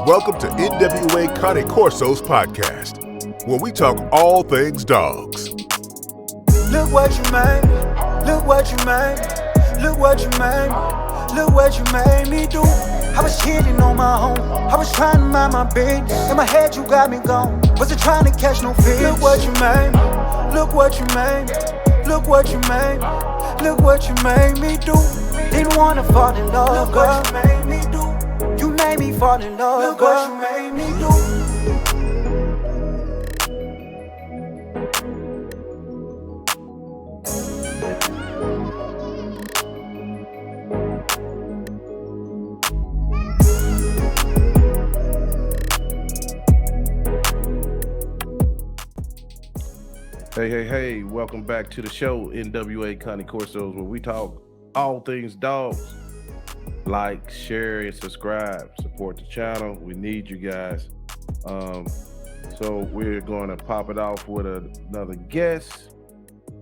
Welcome to NWA Cane Corsos podcast, where we talk all things dogs. Look what you made me, look what you made me, look what you made me, look what you made me do. I was hitting on my own, I was trying to mind my business. In my head you got me gone, wasn't trying to catch no fish. Look what you made me, look what you made me, look what you made me, look what you made me do. Didn't wanna fall in love, girl. Look what you made me do. You made me fall in love, look girl. What you made me do. Hey, welcome back to the show, NWA Cane Corsos, where we talk all things dogs. Like, share, and subscribe. Support the channel. We need you guys. So we're going to pop it off with another guest.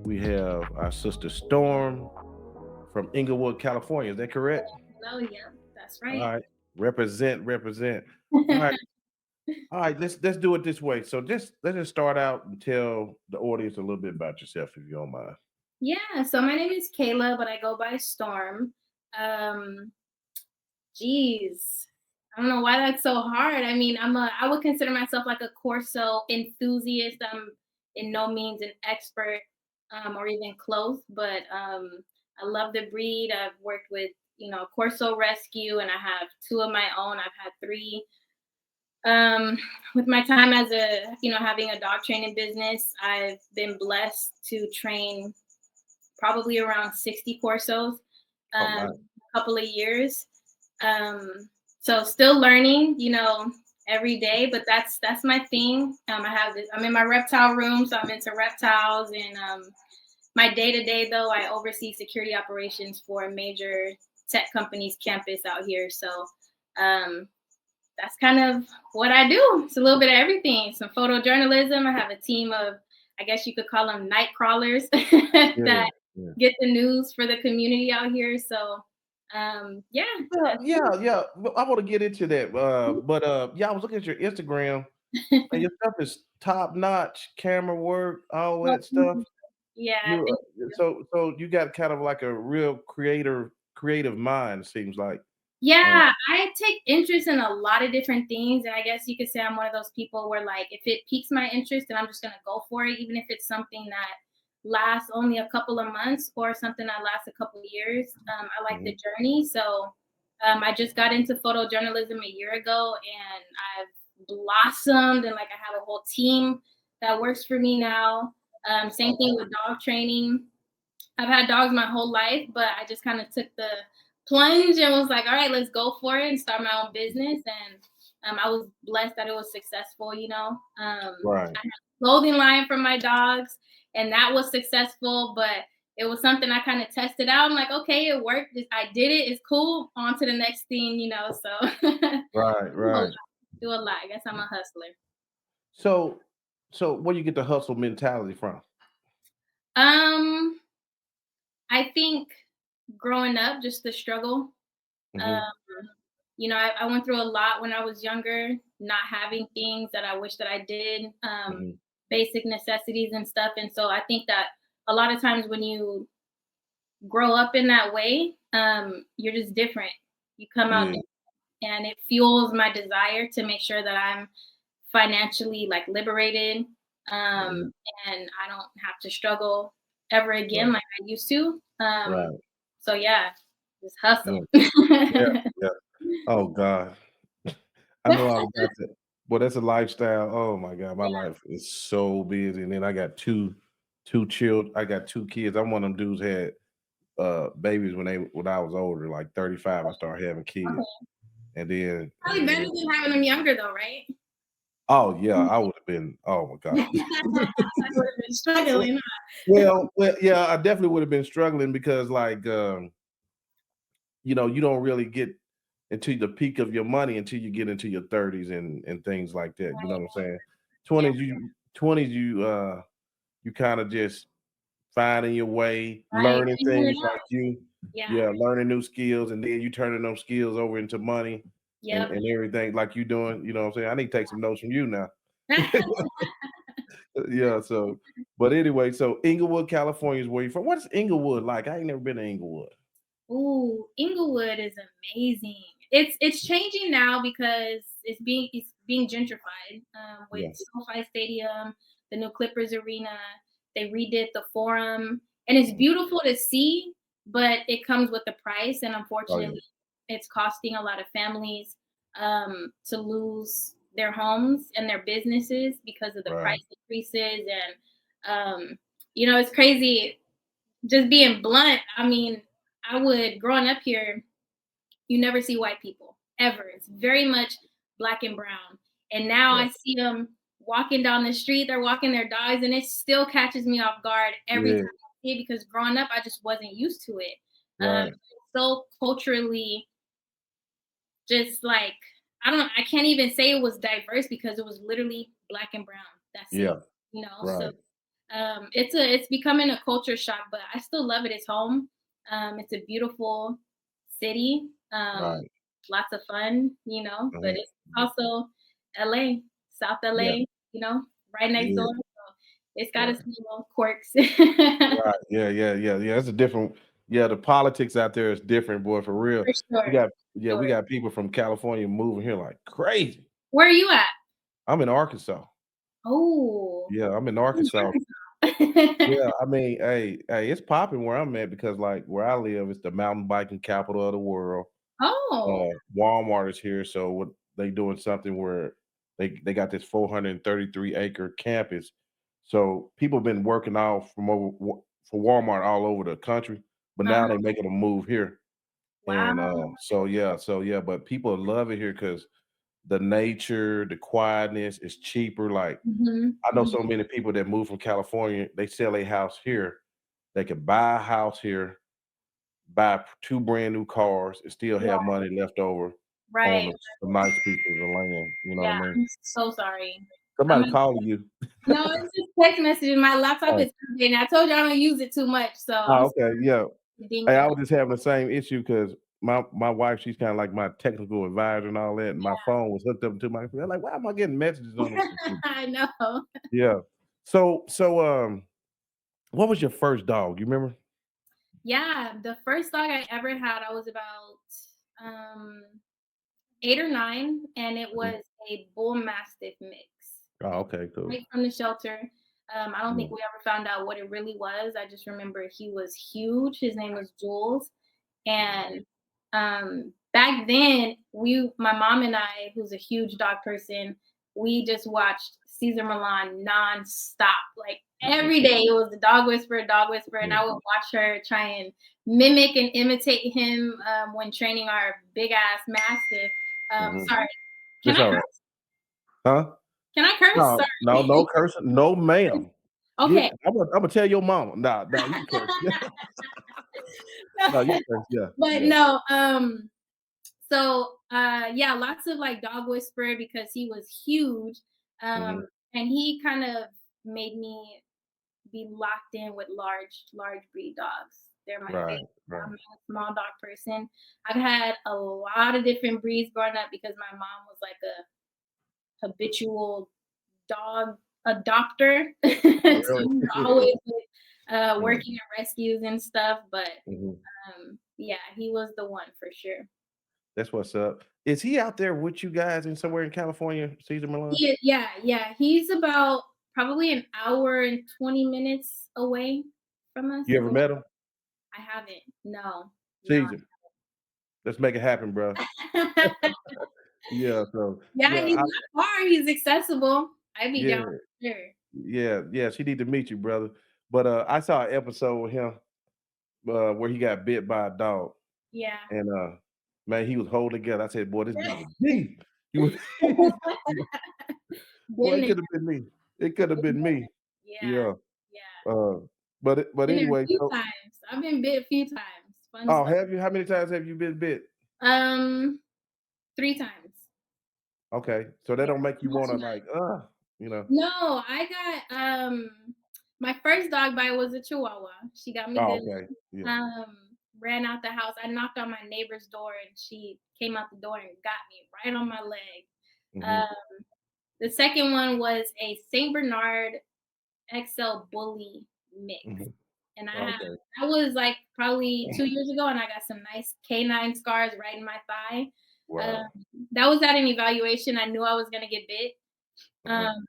We have our sister Storm from Inglewood, California. Is that correct? Oh, yeah, that's right. All right. Represent. All right, let's do it this way. So let's just start out and tell the audience a little bit about yourself, if you don't mind. Yeah, so my name is Kayla, but I go by Storm. I don't know why that's so hard. I mean, I would consider myself like a Corso enthusiast. I'm in no means an expert or even close, but I love the breed. I've worked with, Corso Rescue, and I have 2 of my own. I've had 3. With my time as having a dog training business, I've been blessed to train probably around 60 Corsos, a couple of years. So still learning, every day, but that's my thing. I'm in my reptile room, so I'm into reptiles, and my day-to-day though, I oversee security operations for a major tech company's campus out here. So, that's kind of what I do. It's a little bit of everything. Some photojournalism. I have a team of, I guess you could call them night crawlers that get the news for the community out here. So, yeah. I want to get into that. I was looking at your Instagram, and your stuff is top notch, camera work, all that stuff. Yeah. So you got kind of like a real creative mind, it seems like. Yeah, I take interest in a lot of different things. And I guess you could say I'm one of those people where, like, if it piques my interest, then I'm just going to go for it, even if it's something that lasts only a couple of months or something that lasts a couple of years. I like the journey. So I just got into photojournalism a year ago, and I've blossomed, and like I have a whole team that works for me now. Same thing with dog training. I've had dogs my whole life, but I just kind of took the plunge and was like, all right, let's go for it and start my own business. And I was blessed that it was successful, I had a clothing line for my dogs, and that was successful, but it was something I kind of tested out. I'm like, okay, it worked. I did it. It's cool. On to the next thing, so. Right. Do a lot. I guess I'm a hustler. So where do you get the hustle mentality from? I think growing up, just the struggle. I went through a lot when I was younger, not having things that I wish that I did, basic necessities and stuff. And so I think that a lot of times when you grow up in that way, you're just different. You come out different, and it fuels my desire to make sure that I'm financially liberated, and I don't have to struggle ever again like I used to. So yeah, just hustle. Yeah. Oh God, I know all about that. Well, that's a lifestyle. Oh my God, my life is so busy, and then I got two children. I got 2 kids. I'm one of them dudes had babies when I was older, like 35. I started having kids, and then probably better than having them younger, though, right? Oh yeah, I would have been. Oh my God, I would have been struggling. Well, yeah, I definitely would have been struggling because, you don't really get into the peak of your money until you get into your 30s and things like that. You know what I'm saying? 20s, you kind of just finding your way, learning things like learning new skills, and then you turning those skills over into money. Yep. and everything like you doing. You know what I'm saying? I need to take some notes from you now. Yeah. So, but anyway, so Inglewood, California is where you from. What's Inglewood like? I ain't never been to Inglewood. Ooh, Inglewood is amazing. It's changing now because it's being gentrified with Yeah. SoFi Stadium, the new Clippers arena. They redid the Forum, and it's beautiful to see, but it comes with a price, and Oh yeah. unfortunately, it's costing a lot of families to lose their homes and their businesses because of the Right. price increases. And it's crazy, just being blunt. I mean, I would growing up here, you never see white people ever. It's very much black and brown. And now Yeah. I see them walking down the street, they're walking their dogs, and it still catches me off guard every Yeah. time I see it because growing up, I just wasn't used to it. Right. So culturally, just like I can't even say it was diverse because it was literally black and brown. That's it. Yeah. So Right. it's becoming a culture shock, but I still love it. It's home. It's a beautiful city. Right. Lots of fun, but Mhm. it's also LA, South Yeah. LA, right next Yeah. door. So it's got its Right. little quirks. Right. Yeah. Yeah. Yeah. Yeah. It's a different. Yeah. The politics out there is different, boy. For real. For We sure. got. For Yeah. We sure. got people from California moving here like crazy. Where are you at? I'm in Arkansas. Oh. Yeah. I'm in I'm in Arkansas. Arkansas. Yeah, I mean, hey, it's popping where I'm at because, like, where I live, it's the mountain biking capital of the world. Oh. Walmart is here, so what they doing something where they got this 433-acre campus. So people been working out from for Walmart all over the country, but now they Uh-huh. making a move here, and Wow. so yeah, but people love it here because the nature, the quietness is cheaper. Like Mhm, I know mhm. so many people that move from California, they sell a house here. They could buy a house here, buy 2 brand new cars, and still have Right, money left over on right. a nice pieces of land, you know what Yeah, I mean? I'm so sorry. I'm Somebody in calling you. No, it's just text messages. My laptop Oh, is updating. I told you I don't use it too much, so I'm oh, sorry okay, yeah. for Hey, dinging. I was just having the same issue because my wife, she's kinda like my technical advisor and all that, and my phone was hooked up to my computer. I'm like, "Why am I getting messages on this computer?" I know. Yeah. What was your first dog? You remember? Yeah, the first dog I ever had, I was about, um, 8 or 9, and it Mhm. was a bull mastiff mix. Oh, okay, cool. Right from the shelter. I don't Yeah. think we ever found out what it really was. I just remember he was huge. His name was Jules. And back then, my mom and I, who's a huge dog person, we just watched Caesar Milan nonstop. Like Mhm. every day, it was the dog whisperer, and Yeah. I would watch her try and mimic and imitate him when training our big ass mastiff. Mhm. Sorry, can It's I alright. curse? Huh? Can I curse? No, no, Sorry. no cursing. No, ma'am. Okay. Imma tell your mama. Nah, nah, you can curse. No, you can curse. Yeah, But yeah. no, yeah, lots of like dog whisperer because he was huge. Mhm. And he kind of made me be locked in with large breed dogs. They're my favorite. Right, right. I'm not a small dog person. I've had a lot of different breeds growing up because my mom was like a habitual dog adopter. Oh, So really? we were always Yeah. working at rescues and stuff. But Mhm. yeah, he was the one for sure. That's what's up. Is he out there with you guys in somewhere in California, Caesar Milan? Yeah. He's about probably an hour and 20 minutes away from us. You ever met him? I haven't. No, no. Caesar. Let's make it happen, bro. Yeah, so Yeah, yeah, he's not far. He's accessible. I'd be yeah, down for sure. yeah, she need to meet you, brother. But, I saw an episode with him, where he got bit by a dog. Yeah. And, man, he was holding together. I said, "Boy, this dog is deep." He was boy, Been it there. could have been me. It could have been me. Yeah. Yeah. Yeah. Uh, but Been there a anyway, few so times. I've been bit a few times. Fun oh, stuff. have you? How many times have you been bit? Um, 3 times. Okay. So that Yeah. don't make you Not wanna too much. like, you know. No, I got my first dog bite was a Chihuahua. She got me Oh, good. okay. Yeah. Um, ran out the house. I knocked on my neighbor's door and she came out the door and got me right on my leg. Mhm. Um, the second one was a Saint Bernard XL bully mix. Mhm. And Okay. I was like probably 2 years ago, and I got some nice canine scars right in my thigh. Wow. Um, that was at an evaluation. I knew I was gonna get bit. Uh-huh. Um,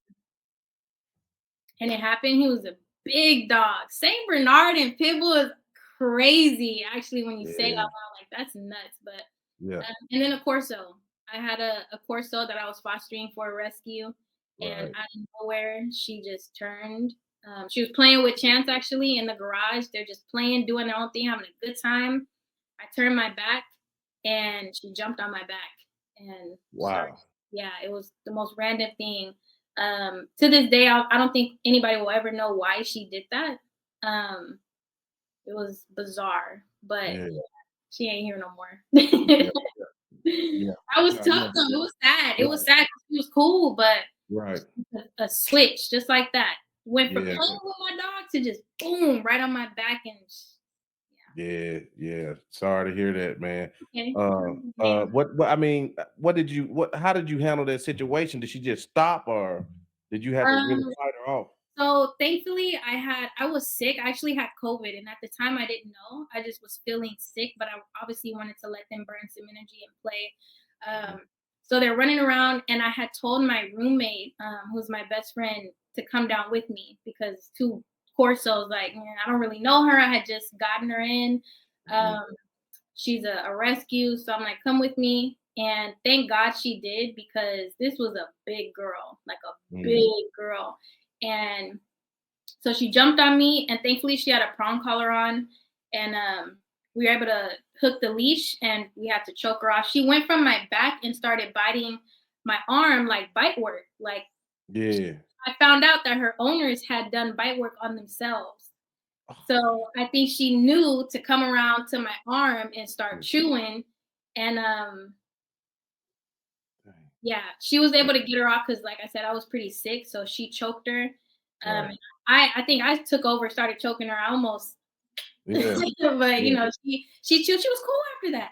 and it happened. He was a big dog. Saint Bernard and Pitbull is crazy. Actually, when you say it out Yeah. loud, like that's nuts. But Yeah. and then a Corso. I had a Corso that I was fostering for a rescue, and Right. out of nowhere, she just turned. She was playing with Chance actually in the garage. They're just playing, doing their own thing, having a good time. I turned my back, and she jumped on my back and started. Wow. Yeah, it was the most random thing. To this day, I don't think anybody will ever know why she did that. Um, it was bizarre, but Yeah. she ain't here no more. Yeah. Yeah. I was No, tough no. though. It was sad. It Right. was sad 'cause she was cool, but Right. a switch just like that. Went from Yeah. playing with my dog to just boom right on my back and Yeah. Yeah. Sorry to hear that, man. okay. Man. What I mean, how did you handle that situation? Did she just stop or did you have to really Um, fight her off? So thankfully I was sick. I actually had COVID and at the time I didn't know. I just was feeling sick, but I obviously wanted to let them burn some energy and play. Mhm. So they're running around and I had told my roommate, who's my best friend, to come down with me because two Corsos, like, man, I don't really know her. I had just gotten her in. Mhm. Um, she's a rescue. So I'm like, come with me. And thank God she did because this was a big girl, like a Mhm. big girl. And so she jumped on me, and thankfully she had a prong collar on, and we were able to hook the leash, and we had to choke her off. She went from my back and started biting my arm like bite work. Like Yeah. I found out that her owners had done bite work on themselves. So I think she knew to come around to my arm and start chewing, and Dang. yeah, she was able to get her off because, like I said, I was pretty sick, so she choked her. Right. And I think I took over, started choking her. I almost, Yeah. but Yeah. she chewed. She was cool after that.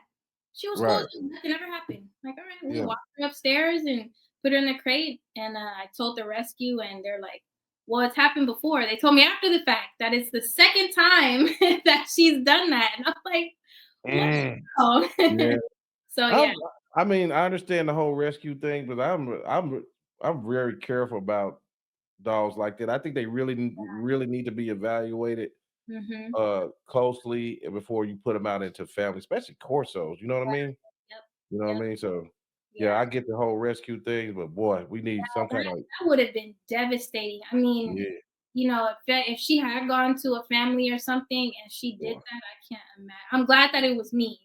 She was cool. Right. Nothing ever happened. Like, all right, we Yeah. walked her upstairs and put her in the crate, and I told the rescue, and they're like, "Well, it's happened before." They told me after the fact that it's the second time that she's done that, and I'm like, Mm. "Wow." Yeah. So I'm, yeah, I mean, I understand the whole rescue thing, but I'm very careful about dogs like that. I think they really need to be evaluated hmm closely before you put them out into family, especially Corsos. You know what I mean? yep, You know what I yep, mean? So yeah, yeah. I get the whole rescue thing, but boy, we need some That kind of that would have been devastating. I mean, yeah, if she had gone to a family or something and she did boy. that, I can't imagine. I'm glad that it was me.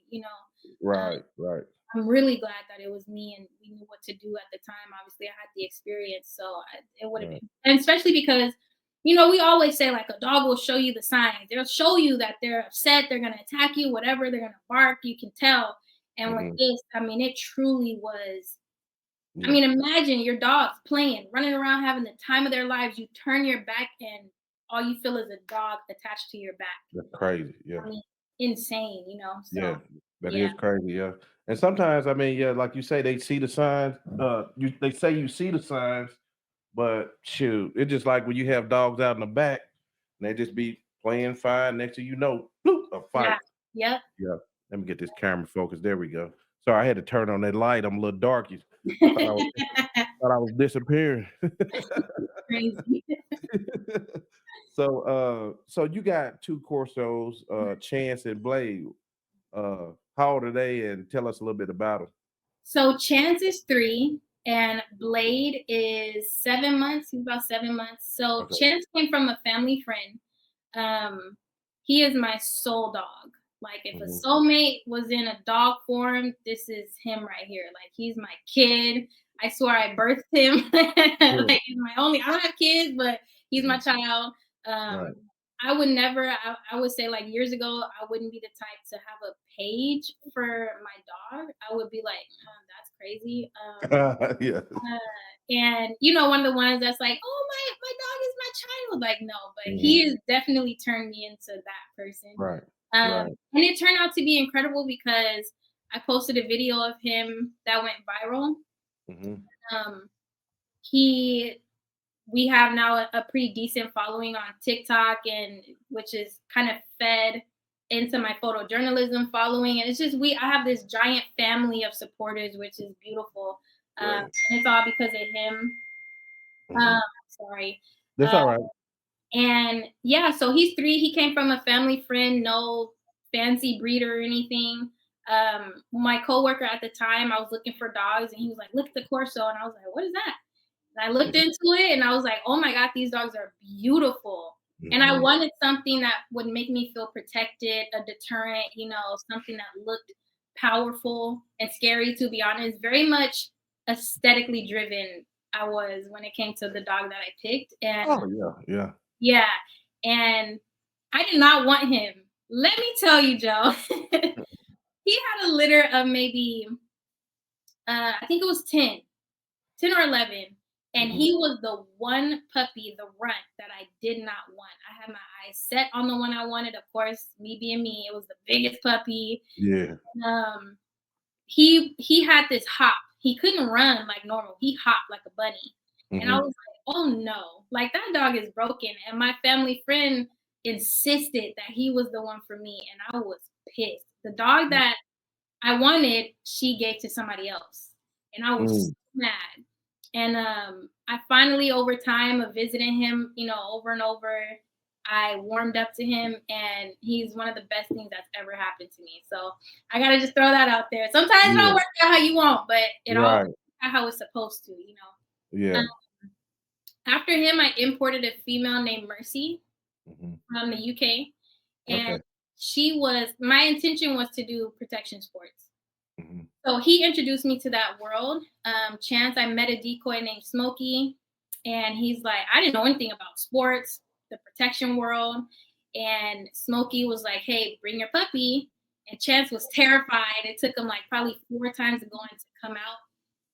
Right, right. I'm really glad that it was me and we knew what to do at the time. Obviously, I had the experience, so it would have Right. been, and especially because, we always say like a dog will show you the signs. They'll show you that they're upset, they're gonna attack you, whatever. They're gonna bark. You can tell. And with Mhm. this, I mean, it truly was. I Yeah, mean, imagine your dog's playing, running around, having the time of their lives. You turn your back, and all you feel is a dog attached to your back. that's crazy. Yeah. I mean, insane, So, Yeah, that yeah, is crazy, yeah. And sometimes, I mean, yeah, like you say, they see the signs. They say you see the signs, but shoot, it's just like when you have dogs out in the back, and they just be playing fine. Next thing you know, bloop, a yeah, fight. yep. Yeah. Let me get this camera focused. There we go. Sorry, I had to turn on that light. I'm a little dark. I thought I was disappearing. Crazy. So you got two Corsos, Chance and Blade. How old are they? And tell us a little bit about them. So Chance is 3 and Blade is 7 months. He's about 7 months. So Okay. Chance came from a family friend. Um, he is my soul dog. Like if a Mhm. soulmate was in a dog form, this is him right here. Like he's my kid. I swear I birthed him. Yeah. Like he's my only. I don't have kids, but he's my Mhm. child. Right. I would never. I would say like years ago, I wouldn't be the type to have a page for my dog. I would be like, that's crazy. Yeah. And one of the ones that's like, oh my dog is my child. Like no, but he Mhm. has definitely turned me into that person. Right. Right. And it turned out to be incredible because I posted a video of him that went viral. Mm-hmm. Um, he we have now a pretty decent following on TikTok, and which is kind of fed into my photojournalism following. And it's just I have this giant family of supporters, which is beautiful. Right. And it's all because of him. Mm-hmm. Sorry. That's Uh, all right. and yeah, so he's 3. He came from a family friend, no fancy breed or anything. My coworker at the time, I was looking for dogs, and he was like, "Look at the Corso," and I was like, "What is that?" And I looked into it, and I was like, "Oh my God, these dogs are beautiful." And I Mhm. wanted something that would make me feel protected, a deterrent, something that looked powerful and scary, to be honest. Very much aesthetically driven I was when it came to the dog that I picked. And Oh yeah. yeah, and I did not want him. Let me tell you, Joe, he had a litter of maybe, I think it was 10 or 11. And Mhm. he was the one puppy, the runt, that I did not want. I had my eyes set on the one I wanted. Of course, me being me, it was the biggest puppy. Yeah. Um, he had this hop. He couldn't run like normal. He hopped like a bunny. And I Mhm. was like, oh no, like that dog is broken. And my family friend insisted that he was the one for me. And I was pissed. The dog that I wanted, she gave to somebody else. And I was Mm. so mad. And I finally, over time of visiting him, over and over, I warmed up to him, and he's one of the best things that's ever happened to me. So I gotta just throw that out there. Sometimes it Yeah. don't work out how you want, but it all Right. works out how it's supposed to. Yeah. After him, I imported a female named Mercy Mhm. from the UK, and Okay. my intention was to do protection sports. Mhm. So he introduced me to that world. Chance, I met a decoy named Smokey, and he's like, I didn't know anything about sports, the protection world. And Smokey was like, hey, bring your puppy. And Chance was terrified. It took him like probably 4 times going to come out.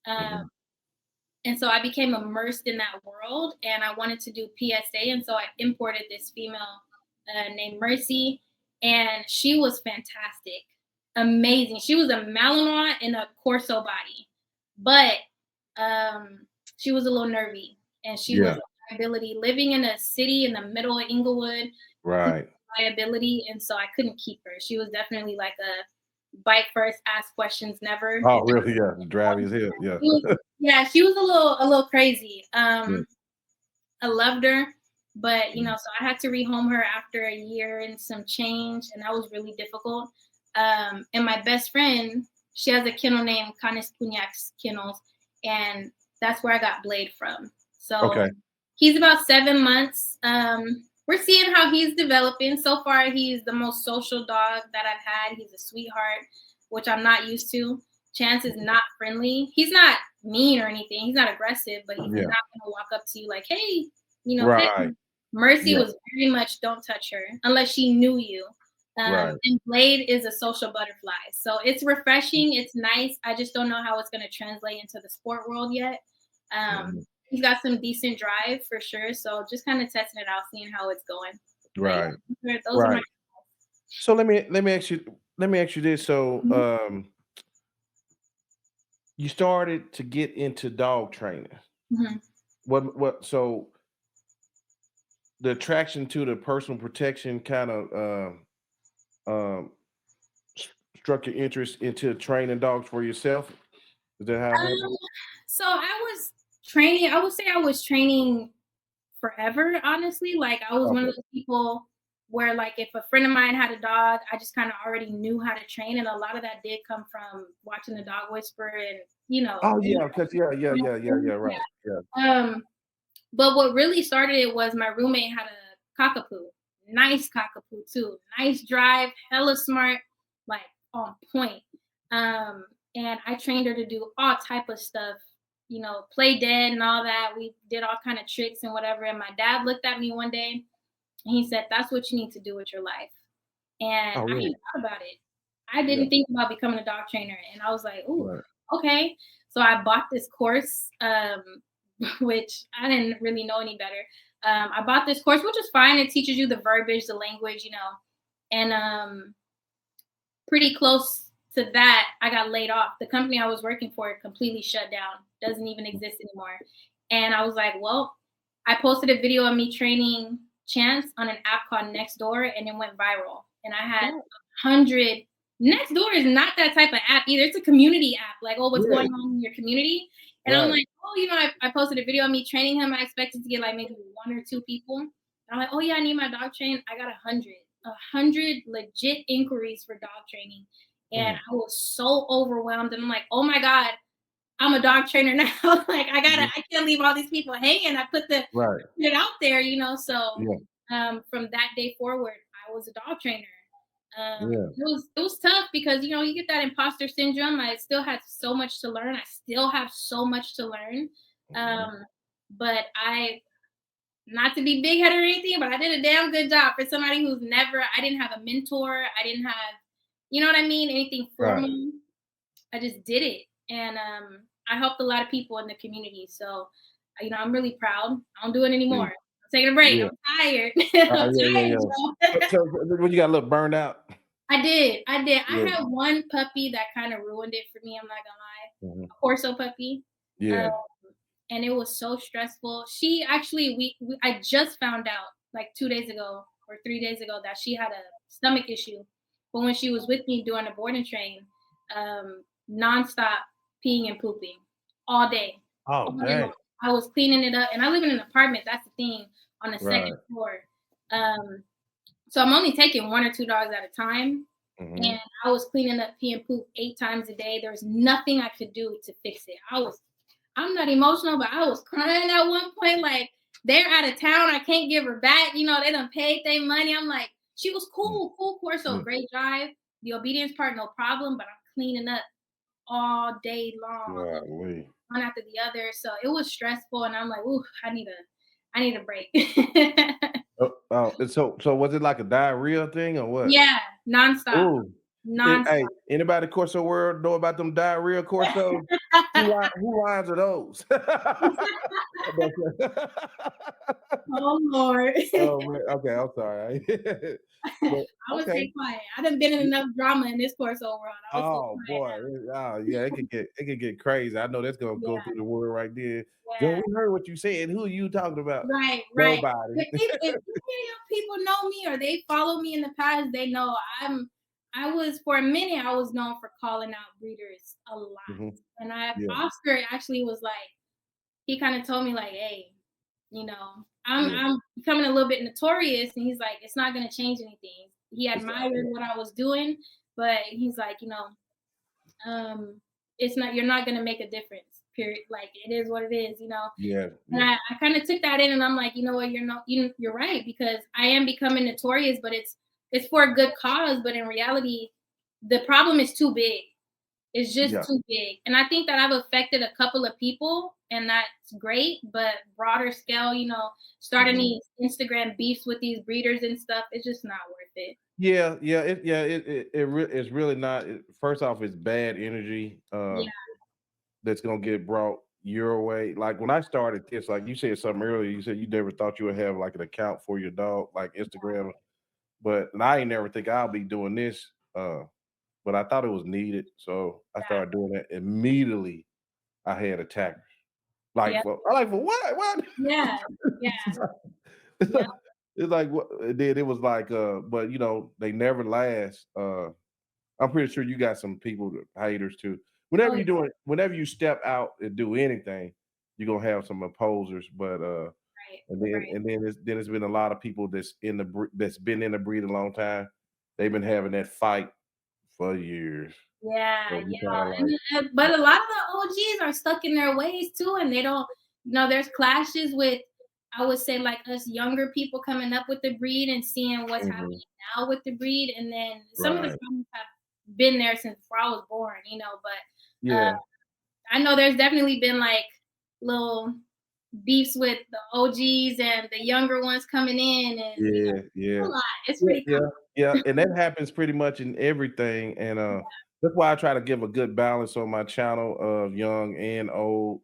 Mhm. And so I became immersed in that world, and I wanted to do PSA. And so I imported this female named Mercy, and she was fantastic, amazing. She was a Malinois in a Corso body, but she was a little nervy, and she was Yeah. a liability living in a city in the middle of Inglewood. Right. Liability, and so I couldn't keep her. She was definitely like a bite first, ask questions never. Oh, really? Yeah. Driving as hell. Yeah. Yeah, she was a little crazy. Yeah. I loved her, but Mhm. so I had to rehome her after a year and some change, and that was really difficult. And my best friend, she has a kennel named Canis Punyax Kennels, and that's where I got Blade from. So Okay. he's about 7 months. We're seeing how he's developing. So far, he's the most social dog that I've had. He's a sweetheart, which I'm not used to. Chance is not friendly. He's not mean or anything. He's not aggressive, but he's not Yeah. going to walk up to you like, hey, pet Right. me. Mercy Yeah. was very much don't touch her unless she knew you. Right. And Blade is a social butterfly. So it's refreshing. It's nice. I just don't know how it's going to translate into the sport world yet. Mhm. He's got some decent drive for sure. So just kind of testing it out, seeing how it's going. But Right. yeah, those are my. Right. So let me ask you this. So Mhm. you started to get into dog training. Mhm. So the attraction to the personal protection kind of um struck your interest into training dogs for yourself? Is that how it happened? Um, so I was training. I would say I was training forever, honestly. Like I was one of Okay. those people where like if a friend of mine had a dog, I just kind of already knew how to train. And a lot of that did come from watching the dog whisper and Oh yeah, because yeah, right. Yeah. um but what really started it was my roommate had a cockapoo. Nice cockapoo too. Nice drive, hella smart, like on point. Um and I trained her to do all type of stuff, play dead and all that. We did all kind of tricks and whatever. And my dad looked at me one day and he said, "That's what you need to do with your life." And Oh I really? didn't thought about it. I Yeah. didn't think about becoming a dog trainer. And I was like, "Ooh, Right. okay." So I bought this course, which I didn't really know any better. I bought this course, which is fine. It teaches you the verbiage, the language, And pretty close to that, I got laid off. The company I was working for completely shut down, doesn't even exist anymore. And I was like, well, I posted a video of me training Chance on an app called Nextdoor, and it went viral. And I had 100. Nextdoor is not that type of app either. It's a community app, like, oh, what's going on in your community? And I'm like, oh, I posted a video of me training him. I expected to get like maybe 1 or 2 people. And I'm like, oh yeah, I need my dog trained. I got 100 legit inquiries for dog training. And I was so overwhelmed. And I'm like, oh my God, I'm a dog trainer now. Like I can't leave all these people hanging. I put it out there, So from that day forward, I was a dog trainer. It was tough because you get that imposter syndrome. I still had so much to learn. I still have so much to learn. But not to be big headed or anything, but I did a damn good job for somebody who's I didn't have a mentor. I didn't have, you know what I mean? Anything formal. I just did it. And I helped a lot of people in the community. So, I'm really proud. I don't do it anymore. I'm taking a break. I'm tired. So when you got a little burned out? I did. I had one puppy that kind of ruined it for me. I'm not gonna lie. A Corso puppy. And it was so stressful. She actually, I just found out like 2 days ago or 3 days ago that she had a stomach issue. But when she was with me doing the board and train, nonstop peeing and pooping all day. Oh, dang. I was cleaning it up, and I live in an apartment. That's the thing, on the second floor. So I'm only taking 1 or 2 dogs at a time. And I was cleaning up pee and poop 8 times a day. There was nothing I could do to fix it. I'm not emotional, but I was crying at one point. Like, they're out of town. I can't give her back. They done paid their money. I'm like, she was cool Corso, great drive. The obedience part, no problem. But I'm cleaning up all day long, one after the other. So it was stressful, and I'm like, ooh, I need a break. So was it like a diarrhea thing or what? Yeah, nonstop. Hey, anybody Corso world know about them diarrhea Corsos? Who lines are those? Oh Lord. Oh man. Okay, I'm sorry. I would stay quiet. I done been in enough drama in this Corso world. Oh boy, yeah, it could get crazy. I know that's gonna go through the world right there. Joe, we heard what you said. Who are you talking about? Right. Nobody. If people know me or they follow me in the past, they know for a minute, I was known for calling out breeders a lot. And Oscar actually was like, he kind of told me like, hey, I'm becoming a little bit notorious. And he's like, it's not going to change anything. He admired what I was doing, but he's like, you're not going to make a difference, period. Like, it is what it is, And I kind of took that in, and I'm like, you know what, you're right, because I am becoming notorious, but it's for a good cause. But in reality, the problem is too big. It's just too big. And I think that I've affected a couple of people, and that's great. But broader scale, starting these Instagram beefs with these breeders and stuff, it's just not worth it. It's really not. First off, it's bad energy that's gonna get brought your way. Like when I started this, like you said something earlier, you said you never thought you would have like an account for your dog, like Instagram. But I ain't never think I'll be doing this. But I thought it was needed, so I started doing it immediately. I had attackers. For what? What? Yeah. It's like what? Then it was like, but they never last. I'm pretty sure you got some people haters too. Whenever whenever you step out and do anything, you're gonna have some opposers. But then it's been a lot of people that's been in the breed a long time. They've been having that fight for years. Yeah. But a lot of the OGs are stuck in their ways too, and they don't. There's clashes with, I would say, like us younger people coming up with the breed and seeing what's happening now with the breed, and then some of the problems have been there since before I was born, But I know there's definitely been like little beefs with the OGs and the younger ones coming in, and it's a lot. It's pretty cool. And that happens pretty much in everything, and that's why I try to give a good balance on my channel of young and old,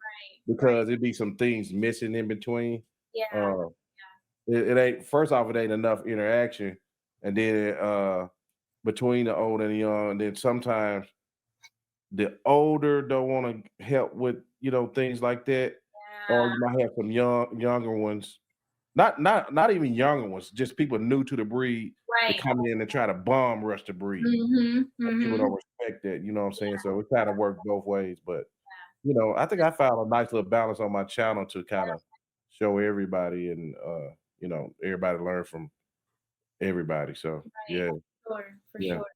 because it'd be some things missing in between. It ain't, first off, it ain't enough interaction, and then between the old and the young, and then sometimes the older don't want to help with things like that, or Yeah. you might have some younger ones, not even younger ones, just people new to the breed to Right. come in and try to bomb rush the breed. Mhm. And people Mhm. don't respect that, you know what I'm saying? So it kind of works both ways, but I think I found a nice little balance on my channel to kind of show everybody and everybody learn from everybody. So Right. yeah, For yeah. sure.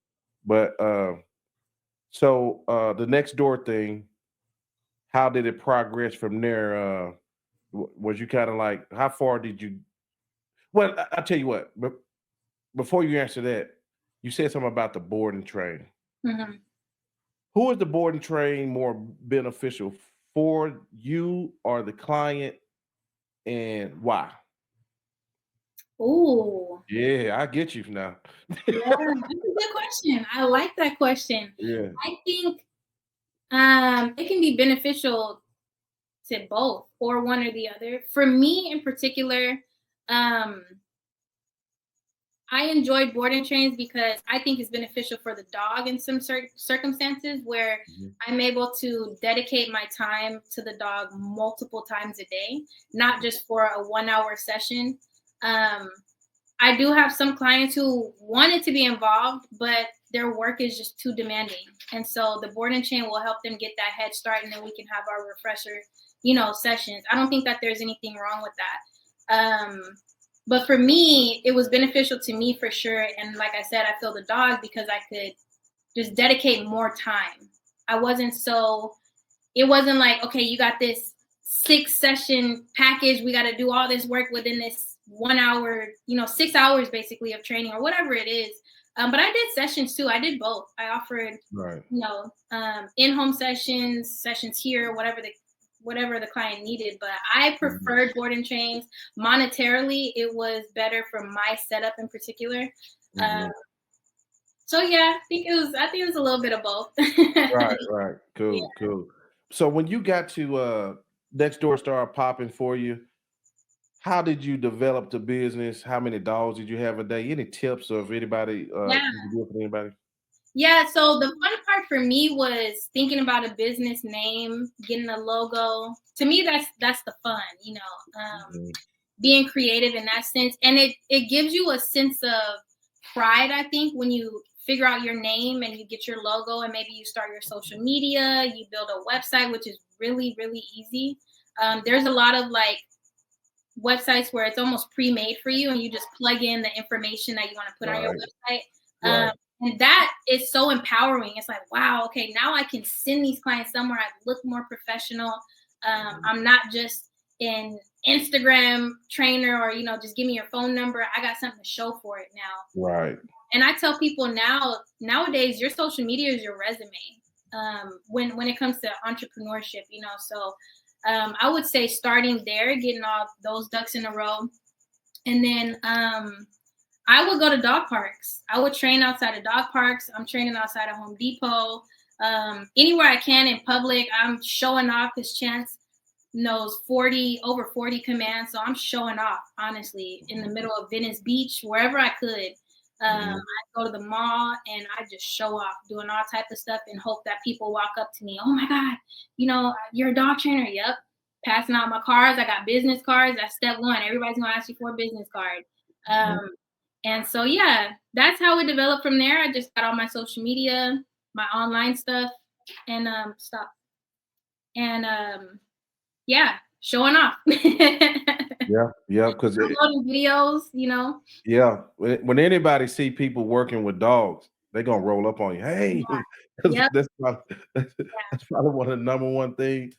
But so the next door thing, how did it progress from there? Was you kind of like, how far did you? Well, I'll tell you what. But before you answer that, you said something about the board and train. Mhm. Who is the board and train more beneficial for you or the client, and why? Ooh. Yeah, I get you now. Yeah, that's a good question. I like that question. Yeah. I think it can be beneficial to both or one or the other. For me in particular, um, I enjoy boarding trains because I think it's beneficial for the dog in some circumstances where Mhm. I'm able to dedicate my time to the dog multiple times a day, not just for a 1 hour session. Um, I do have some clients who wanted to be involved, but their work is just too demanding. And so the board and chain will help them get that head start, and then we can have our refresher, sessions. I don't think that there's anything wrong with that. But for me, it was beneficial to me for sure. And like I said, I feel the dog because I could just dedicate more time. I wasn't so, it wasn't like, okay, you got this 6 session package. We got to do all this work within this 1 hour, 6 hours basically of training or whatever it is. But I did sessions too. I did both. I offered, Right. in-home sessions here, whatever the client needed. But I Mhm. preferred board and chains. Monetarily, it was better for my setup in particular. Um, Mhm. so yeah, I think it was a little bit of both. Right, right. Yeah. Cool, cool. So when you got to Nextdoor started popping for you, how did you develop the business? How many dogs did you have a day? Any tips or if anybody Yeah. you can do it for anybody? Yeah, so the fun part for me was thinking about a business name, getting a logo. To me, that's the fun, Mhm. being creative in that sense, and it gives you a sense of pride. I think when you figure out your name and you get your logo, and maybe you start your social media, you build a website, which is really really easy. There's a lot of like websites where it's almost pre-made for you and you just plug in the information that you want to put on your Right, website. right. And that is so empowering. It's like, wow, okay, now I can send these clients somewhere. I look more professional. Mhm. I'm not just an Instagram trainer or, just give me your phone number. I got something to show for it now. Right. And I tell people nowadays, your social media is your resume. When it comes to entrepreneurship, so I would say starting there, getting all those ducks in a row, and then I would go to dog parks. I would train outside of dog parks. I'm training outside of Home Depot. Anywhere I can in public, I'm showing off. This Chance knows 40 over 40 commands, so I'm showing off. Honestly, in the middle of Venice Beach, wherever I could. I Mhm. go to the mall and I just show off, doing all type of stuff, and hope that people walk up to me. Oh my God, you're a dog trainer. Yep. Passing out my cards. I got business cards. That's step one. Everybody's gonna ask you for a business card. Mhm. And so yeah, that's how it developed from there. I just got all my social media, my online stuff, and stuff. And yeah, showing off. Yeah, yeah, because Uploading videos. yeah, when anybody see people working with dogs, they gonna roll up on you. Hey, Yeah. 'cause Yep. that's probably one of the number one things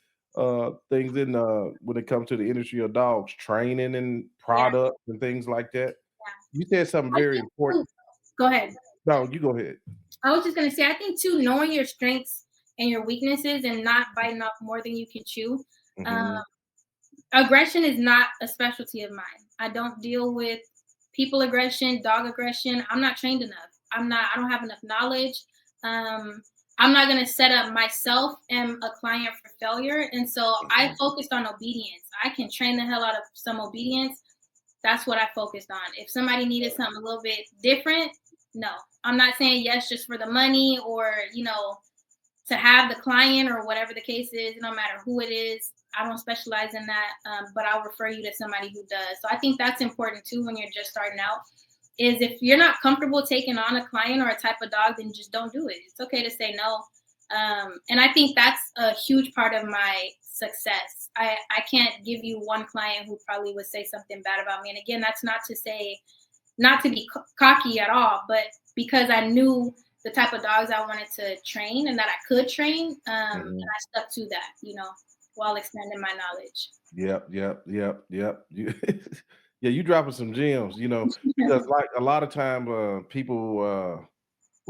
in when it comes to the industry of dogs, training and Yeah. products and things like that. Yeah. You said something I very think important. too, go ahead. No, you go ahead. I was just gonna say, I think too, knowing your strengths and your weaknesses and not biting off more than you can chew. Um, Mhm. Aggression is not a specialty of mine. I don't deal with people aggression, dog aggression. I'm not trained enough. I don't have enough knowledge. Um, I'm not going to set up myself and a client for failure. And so I focused on obedience. I can train the hell out of some obedience. that's what I focused on. If somebody needed something a little bit different, no. I'm not saying yes just for the money or, to have the client or whatever the case is, no matter who it is. I don't specialize in that, but I'll refer you to somebody who does. So I think that's important too when you're just starting out, is if you're not comfortable taking on a client or a type of dog, then just don't do it. It's okay to say no. And I think that's a huge part of my success. I can't give you one client who probably would say something bad about me. And again, that's not to be cocky at all, but because I knew the type of dogs I wanted to train and that I could train, and I stuck to that, while expanding my knowledge. Yep. Yeah, you dropping some gems, because like a lot of time people will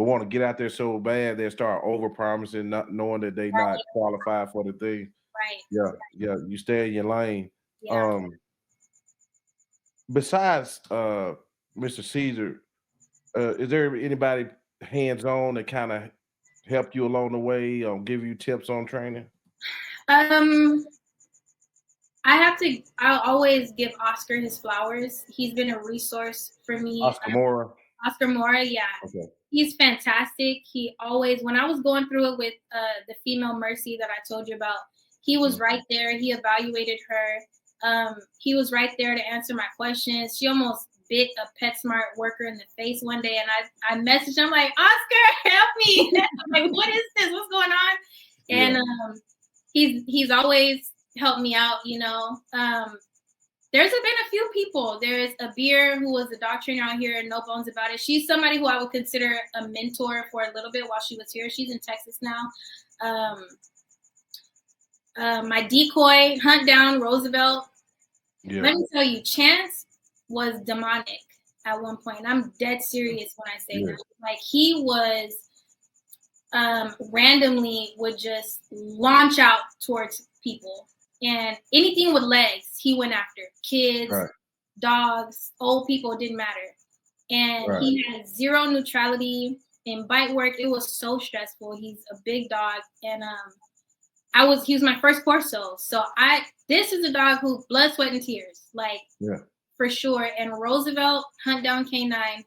want to get out there so bad they start over promising, not knowing that they not qualified for the thing. Right. Yeah. You stay in your lane. Yeah. Besides Mr. Caesar, is there anybody hands-on that kind of helped you along the way, give you tips on training? I'll always give Oscar his flowers. He's been a resource for me. Oscar Mora. Oscar Mora, yeah. Okay. He's fantastic. He always, when I was going through it with the female Mercy that I told you about, he was right there. He evaluated her. He was right there to answer my questions. She almost bit a PetSmart worker in the face one day, and I messaged him like, Oscar, help me. I'm like, what is this? What's going on? And he's always helped me out, There's been a few people. There's a beer who was a dog trainer out here, and no bones about it. She's somebody who I would consider a mentor for a little bit while she was here. She's in Texas now. My decoy hunt down Roosevelt. Yeah. Let me tell you, Chance was demonic at one point. I'm dead serious when I say that. Like, he was randomly would just launch out towards people, and anything with legs he went after. Kids, dogs, old people, didn't matter. And he had zero neutrality in bite work. It was so stressful. He's a big dog, and he was my first Corso. So this is a dog who blood, sweat, and tears, like for sure. And Roosevelt Hunt Down Canine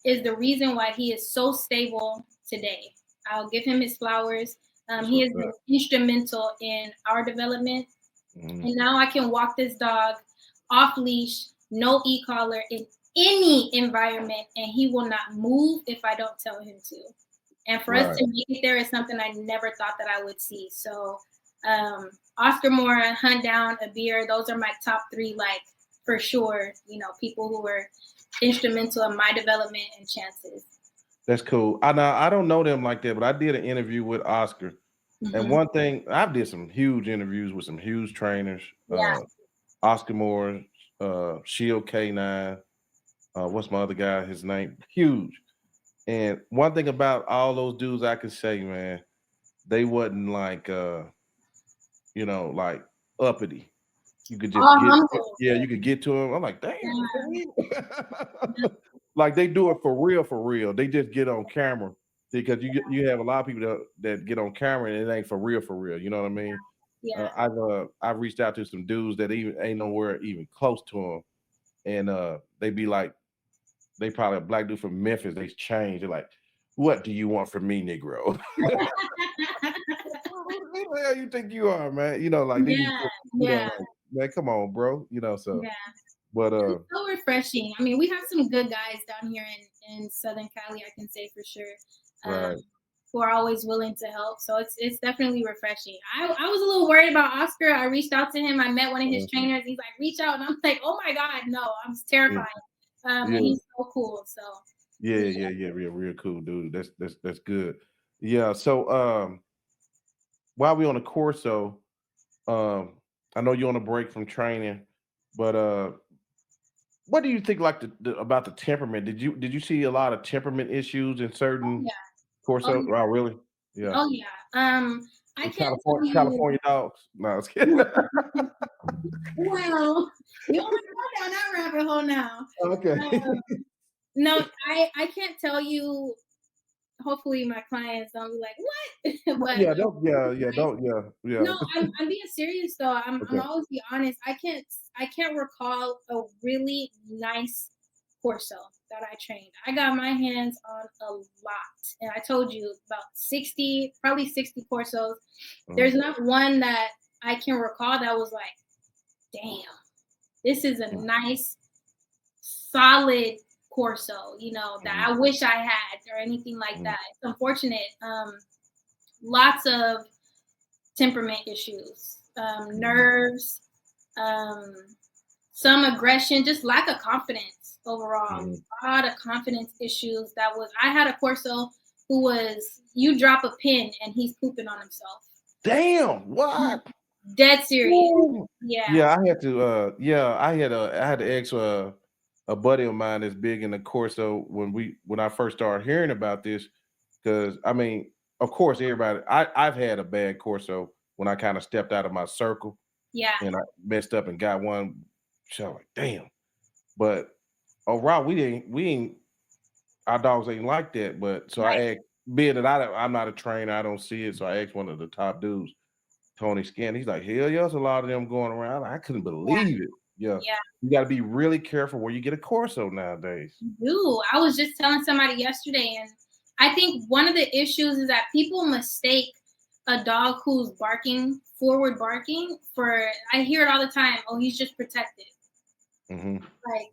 is the reason why he is so stable today. I'll give him his flowers. He has been instrumental in our development. And now I can walk this dog off leash, no e-collar, in any environment, and he will not move if I don't tell him to. And for us to make it there is something I never thought that I would see. So Oscar Mora, Hunt Down, Abir, those are my top three, like, for sure, people who were instrumental in my development and chances. That's cool. I don't know them like that, but I did an interview with Oscar. And one thing, I did some huge interviews with some huge trainers. Oscar Moore, Shield K9. What's my other guy? His name? Huge. And one thing about all those dudes I can say, man, they wasn't like, like uppity. You could just you could get to them. I'm like, damn. Like, they do it for real. They just get on camera, because you have a lot of people that get on camera and it ain't for real. You know what I mean? Yeah. I've reached out to some dudes that even ain't nowhere even close to them, and they be like, they probably a black dude from Memphis. They change. They're like, "What do you want from me, Negro?" Who the hell you think you are, man? Like, like, man, come on, bro. So. Yeah. But it's so refreshing. I mean, we have some good guys down here in Southern Cali, I can say for sure, who are always willing to help. So it's definitely refreshing. I was a little worried about Oscar. I reached out to him. I met one of his trainers. He's like, reach out. And I'm like, oh my God, no, I'm terrified. And he's so cool. So real cool, dude. That's good. Yeah. So while we on the Corso, I know you're on a break from training, but what do you think, like, about the temperament? Did you see a lot of temperament issues in certain Corso? Oh, really? Yeah. Oh yeah. I can't tell you. California dogs. No, I was kidding. Well, you don't want to go down that rabbit hole now. Okay. No, I can't tell you hopefully my clients don't be like, what? But Yeah, don't. Yeah, yeah, nice. don't. Yeah, yeah. No, I'm being serious though. I'm Okay. always be honest. I can't recall a really nice Corso that I trained. I got my hands on a lot, and I told you about 60, probably 60 Corsos. There's Mhm, not one that I can recall that was like, damn, this is a nice, solid Corso. That mhm, I wish I had or anything like mhm, that. It's unfortunate. Lots of temperament issues, mhm, nerves, um, some aggression, just lack of confidence overall. mhm. A lot of confidence issues. I had a Corso who was, you drop a pin and he's pooping on himself. Damn, what? Dead serious. Woo. Yeah. Yeah, I had to. Yeah, I had to ask a buddy of mine that's big in the Corso when I first started hearing about this, because I mean, of course, everybody. I've had a bad Corso when I kind of stepped out of my circle Yeah. and I messed up and got one. So I'm like, damn. But overall, we ain't our dogs ain't like that. But so I Right. asked, being that I'm not a trainer, I don't see it. So I asked one of the top dudes, Tony Skin. He's like, hell yeah, there's a lot of them going around. I couldn't Yeah. believe it. Yeah. Yeah. You got to be really careful where you get a Corso nowadays. Do. I was just telling somebody yesterday, and I think one of the issues is that people mistake a dog who's barking, forward barking, for, I hear it all the time, oh, he's just protective. Hmm. Like,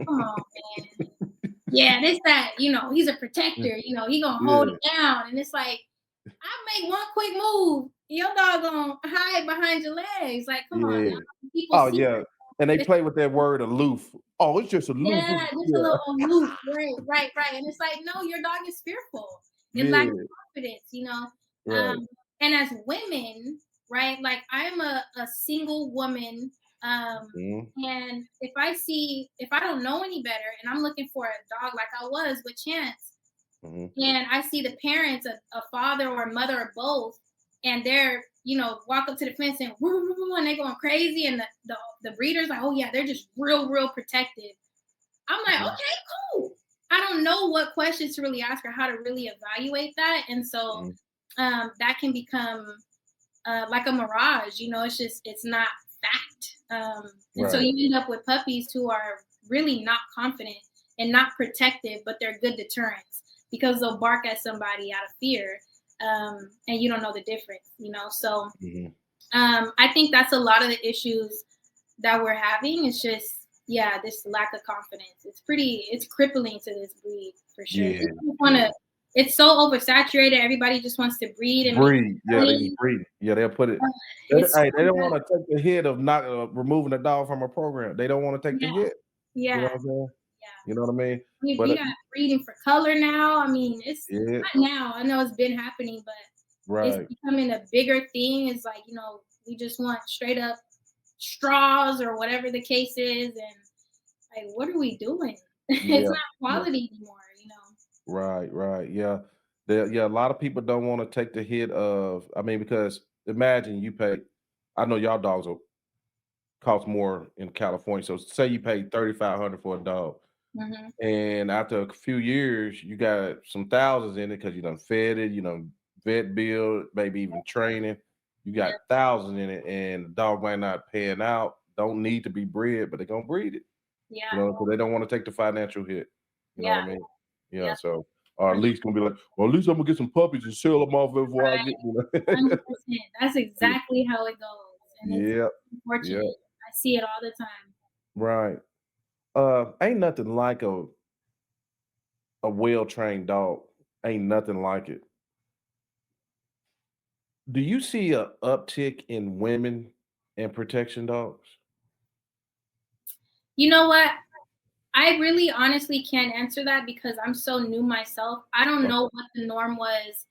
come on, man. Yeah, this, that, he's a protector, he gonna hold Yeah. it down. And it's like, I make one quick move, your dog gonna hide behind your legs. Like, come on Yeah. now. People Oh, see yeah. And they it's, play with that word aloof. Oh, it's just aloof. yeah, just a Yeah. little aloof. Right, right, right. And it's like, no, your dog is fearful. It lacks Yeah. confidence. Right. Um, and as women, right, like I'm a single woman. Mhm, And if I don't know any better and I'm looking for a dog like I was with Chance, mhm. and I see the parents, a father or a mother or both, and they're, walk up to the fence and woo, woo, woo, and they're going crazy, and the breeder's like, oh yeah, they're just real, real protective. I'm like, Mhm, okay, cool. I don't know what questions to really ask or how to really evaluate that, and so mhm. that can become like a mirage. It's not fact. And so Right. you end up with puppies who are really not confident and not protective, but they're good deterrents because they'll bark at somebody out of fear, and you don't know the difference. So Mhm. I think that's a lot of the issues that we're having. It's just, yeah, this lack of confidence. It's crippling to this breed for sure. Yeah, People just yeah. wanna, it's so oversaturated. Everybody just wants to breed and make Breed. Yeah, they just money. breed. Yeah, they'll put it. It's Hey, they so don't bad. wanna take the hit of not removing the dog from a program. They don't wanna take the Yeah, hit. You know yeah, what I'm saying? yeah. You know what I mean? We But, got breeding for color now. I mean, it's yeah, not now. I know it's been happening, but it's right. becoming a bigger thing. It's like, we just want straight up straws or whatever the case is, and like, what are we doing? It's Yeah, not yeah. quality anymore. Right, right. Yeah. Yeah, a lot of people don't wanna take the hit of, I mean, because imagine you pay, I know y'all dogs will cost more in California. So say you pay 3,500 for a dog. Hmm. And after a few years, you got some thousands in it because you done fed it, you know, vet bill, maybe even training. You Yeah, got thousands in it, and the dog might not pan out. Don't need to be bred, but they're gonna breed it, you yeah, know, because they don't want to take the financial hit. You know what yeah, I mean? Yeah. yeah. So, or at least gonna be like, well, at least I'm gonna get some puppies and sell them off before I Right, get, you know. 100%. That's Yeah, exactly how it goes, and it's yeah, unfortunate. yeah. I see it all the time. Right. Ain't nothing like a well trained dog. Ain't nothing like it. Do you see a uptick in women and protection dogs? You know what? I really honestly can't answer that because I'm so new myself. I don't know Okay. what the norm was.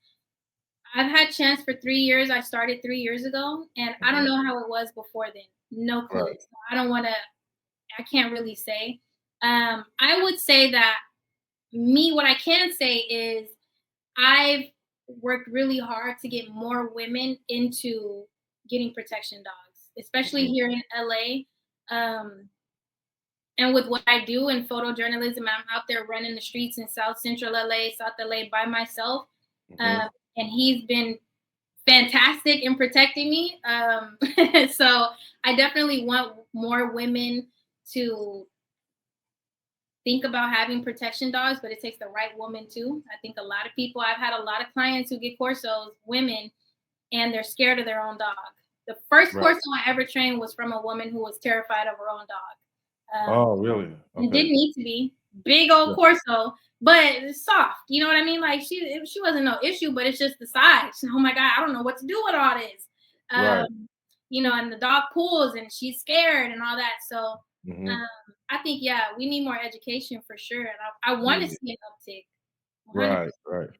I've had Chance for 3 years. I started 3 years ago, and I don't Mhm. know how it was before then. No clue. Right. So I don't want to. I can't really say. I would say that me. What I can say is I've worked really hard to get more women into getting protection dogs, especially Mhm. here in LA. Um, And with what I do in photojournalism, I'm out there running the streets in South Central LA, South LA by myself. Mhm. And he's been fantastic in protecting me. So I definitely want more women to think about having protection dogs, but it takes the right woman too. I think a lot of people, I've had a lot of clients who get Corsos, women, and they're scared of their own dog. The first Right. Corso I ever trained was from a woman who was terrified of her own dog. Oh, really? It Okay. didn't need to be big old Yeah. Corso, but it's soft. You know what I mean? Like she wasn't no issue, but it's just the size. Oh my God, I don't know what to do with all this. Right. And the dog pulls and she's scared and all that. So Mhm. um, I think we need more education for sure. And I want to Yeah. see an uptick. 100%. Right. Right.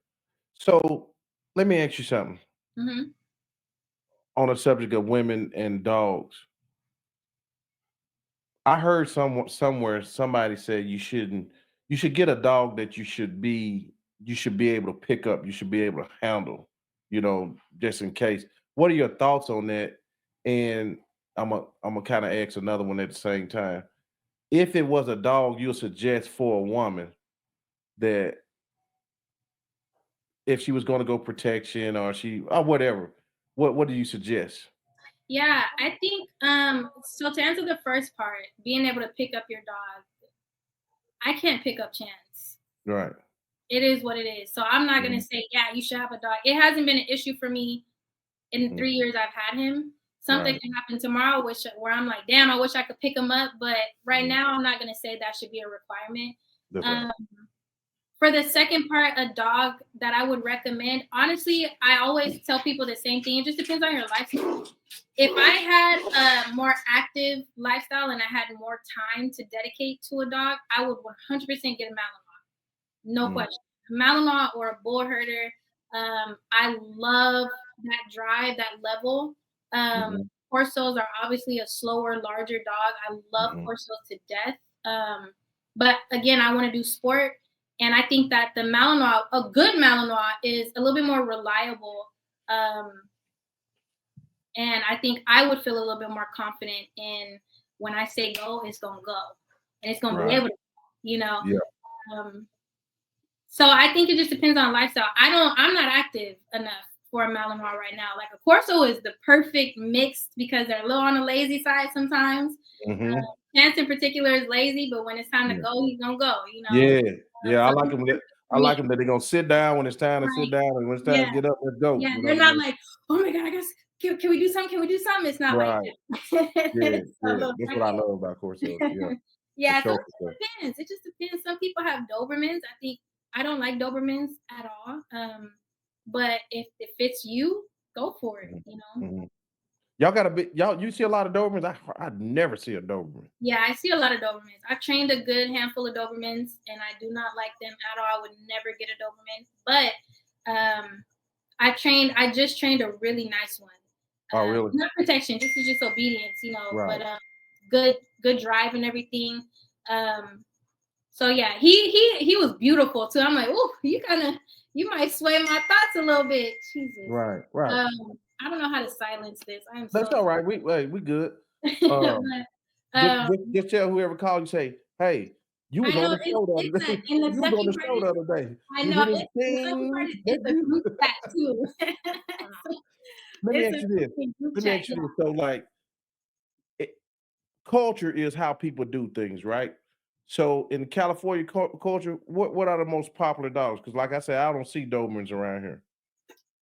So let me ask you something Hmm. on the subject of women and dogs. I heard somewhere somebody said you should get a dog that you should be able to pick up, you should be able to handle, just in case. What are your thoughts on that? And I'm a kind of ask another one at the same time. If it was a dog you suggest for a woman that if she was going to go protection or whatever, what do you suggest? Yeah, I think so to answer the first part, being able to pick up your dog, I can't pick up Chance. Right. It is what it is. So I'm not gonna Mhm. say, yeah, you should have a dog. It hasn't been an issue for me in Mhm. 3 years I've had him. Something Right. can happen tomorrow, where I'm like, damn, I wish I could pick him up. But right Mhm. now, I'm not gonna say that should be a requirement. That's right. Um, for the second part, a dog that I would recommend, honestly, I always tell people the same thing. It just depends on your lifestyle. If I had a more active lifestyle and I had more time to dedicate to a dog, I would 100% get a Malinois. No Mm. question. A Malinois or a bull herder. I love that drive, that level. Mhm. Corsos are obviously a slower, larger dog. I love Mhm. Corsos to death. But again, I want to do sport. And I think that the Malinois, a good Malinois, is a little bit more reliable. Um, and I think I would feel a little bit more confident in when I say go, it's gonna go. And it's gonna be Right. able to, you know. Yeah. Um, so I think it just depends on lifestyle. I'm not active enough for a Malinois right now. Like a Corso is the perfect mix because they're a little on the lazy side sometimes. Mhm. Chance in particular is lazy, but when it's time to Yeah. go, he's gonna go. Yeah. Yeah, I So like he's them that perfect for me. they're gonna sit down when it's time to sit Right. down, and when it's time to Yeah. get up, let's go. Yeah. You know They're what I not mean? like, oh my God, I guess can we do something? Can we do something? It's not like Right. that. Yeah, It's a yeah. little That's what I funny. love about Corsos. Yeah, for Yeah, so sure, it for sure. just depends. It just depends. Some people have Dobermans. I think I don't like Dobermans at all. But if it fits you, go for it. Mhm. You know. Mhm. Y'all got a bit y'all you see a lot of Dobermans? I never see a Doberman. Yeah, I see a lot of Dobermans. I've trained a good handful of Dobermans, and I do not like them at all. I would never get a Doberman. But I just trained a really nice one. Oh, really? Not protection, this is just obedience. But Right. good drive and everything. Um, so yeah, he was beautiful too. I'm like, oh, you might sway my thoughts a little bit. Jesus. Right, right. I don't know how to silence this. I am That's so all right. We good. Um, but just um just just tell whoever called you, say, "Hey, you was I on know the show the it's other day. and the You was on sucky the part show is the other day. I You know hear this the sucky part ding? is That's it's a you." group chat too. Let me It's ask a you this. group Let me chat, ask you yeah. this. So, like, it, culture is how people do things, right? So, in California culture, what are the most popular dogs? Because, like I said, I don't see Dobermans around here.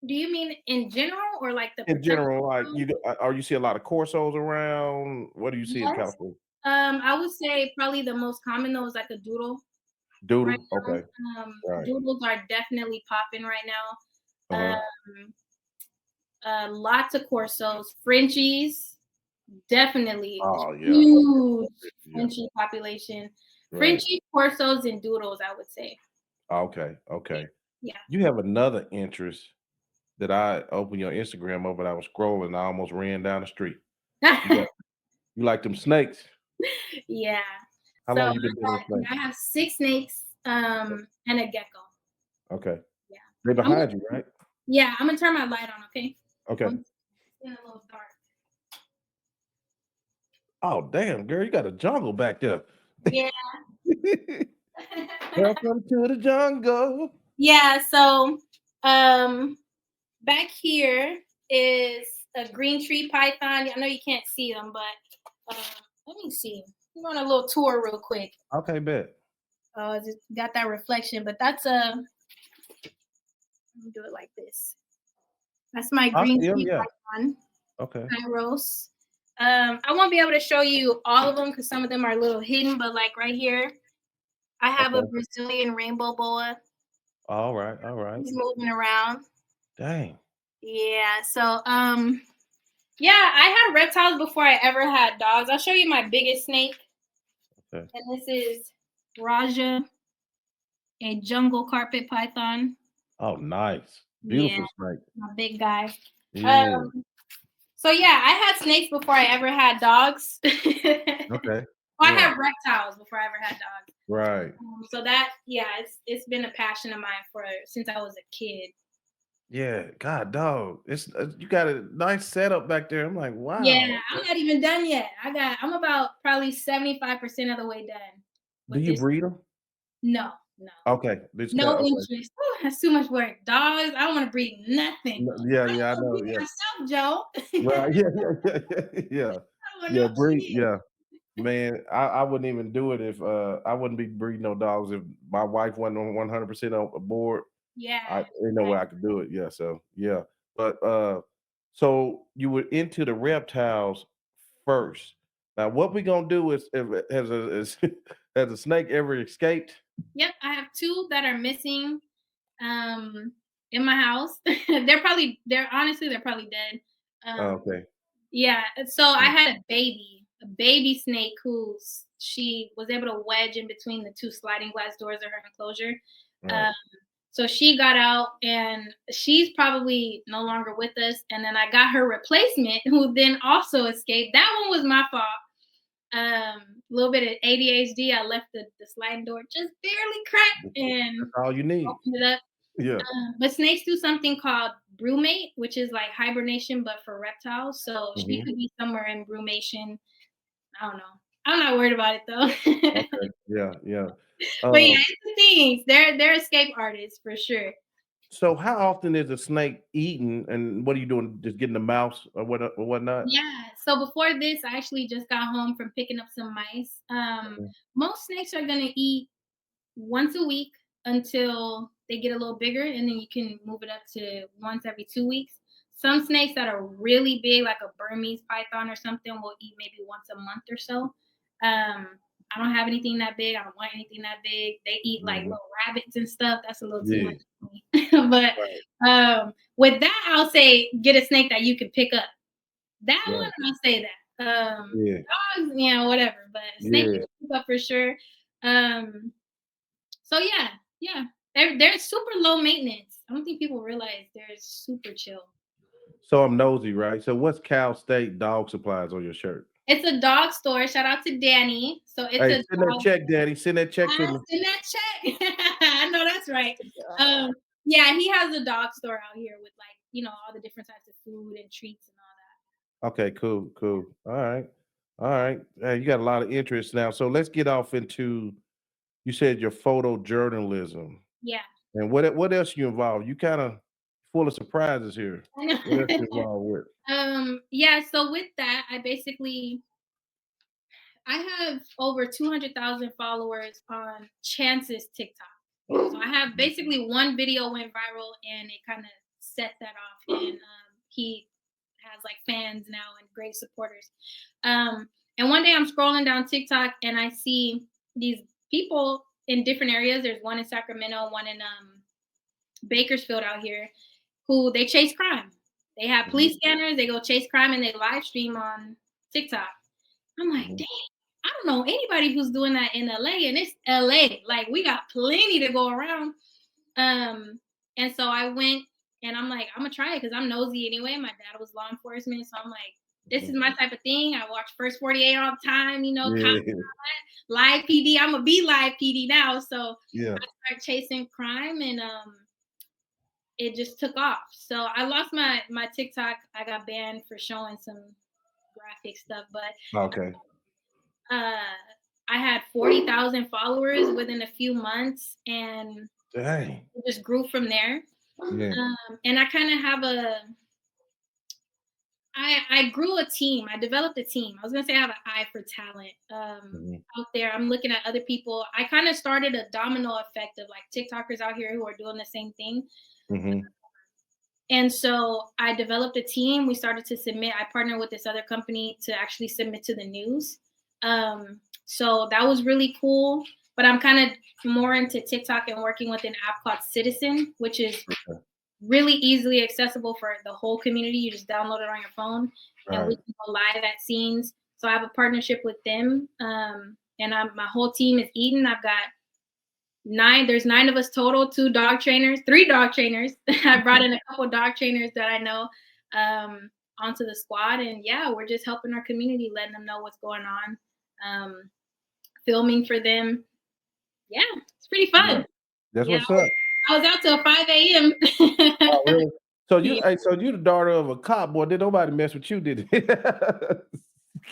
Do you mean in general or like the In protection general, like dog? or you see a lot of Corsos around. What do you see in Yes. California? I would say probably the most common though is like a doodle right Doodle. now. Okay. Right. Doodles are definitely popping right now. Uh-huh. Lots of Corsos, Frenchies, definitely Oh yeah, I love huge that. Yeah. Frenchie population. Right. Frenchies, Corsos, and Doodles, I would say. Okay. Yeah. Okay. Yeah. You have another interest that I opened your Instagram up and I was scrolling. I almost ran down the street. You got you like them snakes? Yeah. How So long you been dealing with I snakes? have 6 snakes, and a gecko. Okay. Yeah. They're I'm gonna behind you, right? yeah, I'm gonna turn my light on, okay? Okay. It's getting a little dark. Oh damn, girl, you got a jungle back there. Yeah. Welcome to the jungle. Yeah, so back here is a green tree python. I know you can't see them, but let me see. I'm on a little tour real quick. Okay, bet. Oh, I just got that reflection, but that's a. Let me do it like this. That's my I green see him, tree yeah. python, Okay. Kairos. I won't be able to show you all of them because some of them are a little hidden, but like right here, I have a Okay. Brazilian rainbow boa. All right. All right. He's moving around. Dang. Yeah, so yeah, I had reptiles before I ever had dogs. I'll show you my biggest snake. Okay. And this is Raja, a jungle carpet python. Oh, nice. Yeah, Beautiful snake. my big guy. Yeah. Um, so yeah, I had snakes before I ever had dogs. Okay. Well, I Yeah. had reptiles before I ever had dogs. Right. So that, yeah, it's been a passion of mine for since I was a kid. Yeah. God, dog. It's you got a nice setup back there. I'm like, Yeah, wow. I'm not even done yet. I'm about probably 75% of the way done Do with you this. breed them? No, no, Okay. This no got okay. interest. Ooh, that's too much work. Dogs, I don't want to breed nothing. Yeah, I yeah, I don't know. breed Yeah. myself, Joe. Right. I Yeah, yeah, yeah, yeah. don't want Yeah, no breed. kids. Yeah. Man, I wouldn't even do it if I wouldn't be breeding no dogs if my wife wasn't on 100% on board. Yeah, Ain't no way I could do it. Yeah, so yeah. But so you were into the reptiles first. Now what we gonna do is if has a snake ever escaped? yep. I have two that are missing um in my house. They're probably dead. Oh, Um okay. yeah, so I Mm, had a baby snake she was able to wedge in between the two sliding glass doors of her enclosure. right. Um so she got out and she's probably no longer with us. And then I got her replacement who then also escaped. That one was my fault. A little bit of ADHD. I left the sliding door just barely cracked and That's all you need. opened it up. Yeah. But snakes do something called brumate, which is like hibernation, but for reptiles. So she Hmm. could be somewhere in brumation. I don't know. I'm not worried about it though. Okay. Yeah, yeah. But yeah, Um, it's the things. They're escape artists for sure. so how often is a snake eaten and what are you doing? Just getting the mouse or whatnot? Yeah. So before this, I actually just got home from picking up some mice. Most snakes are gonna eat once a week until they get a little bigger, and then you can move it up to once every 2 weeks. Some snakes that are really big, like a Burmese python or something, will eat maybe once a month or so. I don't have anything that big. I don't want anything that big. They eat like Mhm. little rabbits and stuff. That's a little too Yeah. much for me. But with that, I'll say get a snake that you can pick up. That Right. one, I'll say that. Yeah. Dogs, whatever. But snake you Yeah. can pick up for sure. Um, so yeah, yeah. They're super low maintenance. I don't think people realize they're super chill. So I'm nosy, right? So what's Cal State dog supplies on your shirt? It's a dog store. Shout out to Danny. So it's Hey, a send that dog. check, Daddy. Send that check to me. Send that check. I know that's right. Um, yeah, he has a dog store out here with like, all the different types of food and treats and all Okay, cool, cool. All right. All right. Hey, you got a lot of interest now. So let's get off into you said your photojournalism. that. Yeah. And what else you involved? You kind of full of surprises here. I know. What else you involved with? Yeah, so with that, I have over 200,000 followers on Chance's TikTok. So I have basically one video went viral and it kind of set that off. And he has like fans now and great supporters. And one day I'm scrolling down TikTok and I see these people in different areas. There's one in Sacramento, one in Bakersfield out here, who they chase crime. They have police Mhm, scanners, they go chase crime and they live stream on TikTok. I'm like, mhm, dang, I don't know anybody who's doing that in LA, and it's LA. Like we got plenty to go around. And so I went and I'm like, I'm gonna try it because I'm nosy anyway. My dad was law enforcement, so I'm like, this is mhm. my type of thing. I watch First 48 all the time, Yeah, live PD. I'm gonna be live PD now. So yeah. I started chasing crime and it just took off. So I lost my TikTok. I got banned for showing some graphic stuff, but Okay. uh I had 40,000 followers within a few months, and Dang. it just grew from there. Yeah. And I kind of have I grew a team. I developed a team. I was gonna say I have an eye for talent. Mhm. Out there, I'm looking at other people. I kind of started a domino effect of like TikTokers out here who are doing the same thing. Mhm. And so I developed a team. We started to submit. I partnered with this other company to actually submit to the news. So that was really cool. But I'm kind of more into TikTok and working with an app called Citizen, which is Okay. really easily accessible for the whole community. You just download it on your phone, and we Right. can go live at scenes. So I have a partnership with them, and my whole team is Eden. I've got nine. There's nine of us total. Two dog trainers, three dog trainers. I brought in a couple dog trainers that I know onto the squad, and yeah, we're just helping our community, letting them know what's going on, filming for them. Yeah, it's pretty Yeah. fun. That's Yeah, what's up. I was out till 5 a.m. Oh, really? So you, Yeah. hey, so you the daughter of a cop, boy. Did nobody mess with you, did it?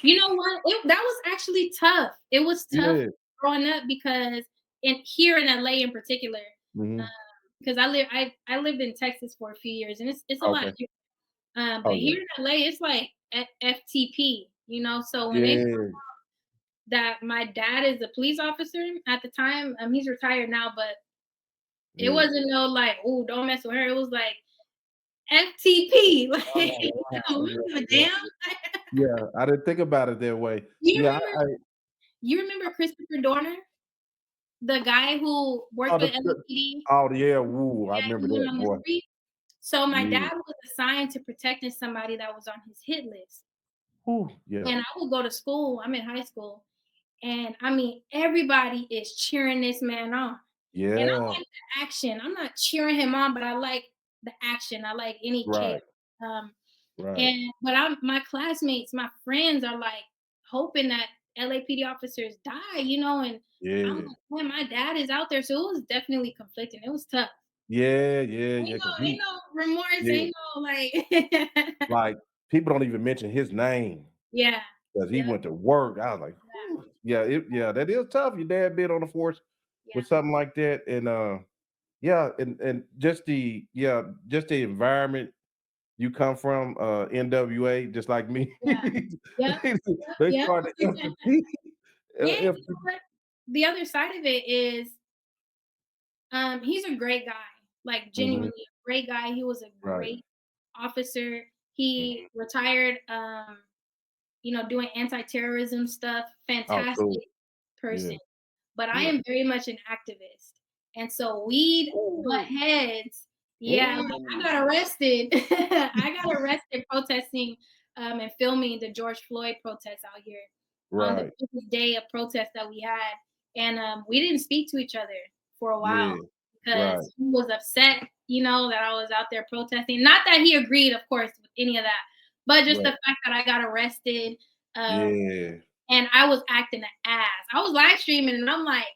You know what? That was actually tough. It was tough Yeah. growing up because here in LA in particular, Mhm. because I lived in Texas for a few years, and it's a lot Okay. different. But Oh yeah. here in LA, it's like FTP, you know. So when they Yeah. that my dad is a police officer at the time, he's retired now, but it Yeah. wasn't no like, oh, don't mess with her. It was like FTP, like Oh, I wow. don't give a Yeah. damn. Yeah. I didn't think about it that way. you Yeah. remember you remember Christopher Dorner, the guy who Oh, worked with LAPD? oh yeah. Woo. I Yeah, remember he went that, on the boy. street. So my Yeah. dad was assigned to protecting somebody that was on his hit list. Woo. Yeah. And I would go to school. I'm in high school. And I mean, everybody is cheering this man on. And I Yeah. like the action. I'm not cheering him on, but I like the action. I like any chaos. Right. Um, Right. and but my classmates, my friends are like hoping that LAPD officers die, you know, and I'm Yeah. like, man, my dad is out there. So it was definitely conflicting. It was tough. Yeah. Yeah. Yeah. Cause Ain't no remorse, yeah, ain't no like like people don't even mention his name yeah. because he Yep. went to work. I was like, Yeah. "Whew." Yeah, yeah, that is tough. Your dad been on the force Yeah. with something like that, and yeah, and just the environment you come from, NWA, just like me. Yeah. Yep. They Yep. started Yep. FFP. Yeah, you If know what? The other side of it is, he's a great guy, like Mhm, genuinely a great guy. He was a right. great officer. He Mhm. retired, doing anti-terrorism stuff. Oh, cool. Fantastic Yeah, person. But I yeah. am very much an activist. And so we'd butt Ooh, heads. Yeah, like I ooh. got arrested. I got arrested protesting and filming the George Floyd protests out here on the Right. biggest day of protest that we had. And we didn't speak to each other for a while Yeah, because right. he was upset, that I was out there protesting. Not that he agreed, of course, with any of that, but just the Right. fact that I got arrested. Um, Yeah. and I was acting an ass. I was live streaming and I'm like,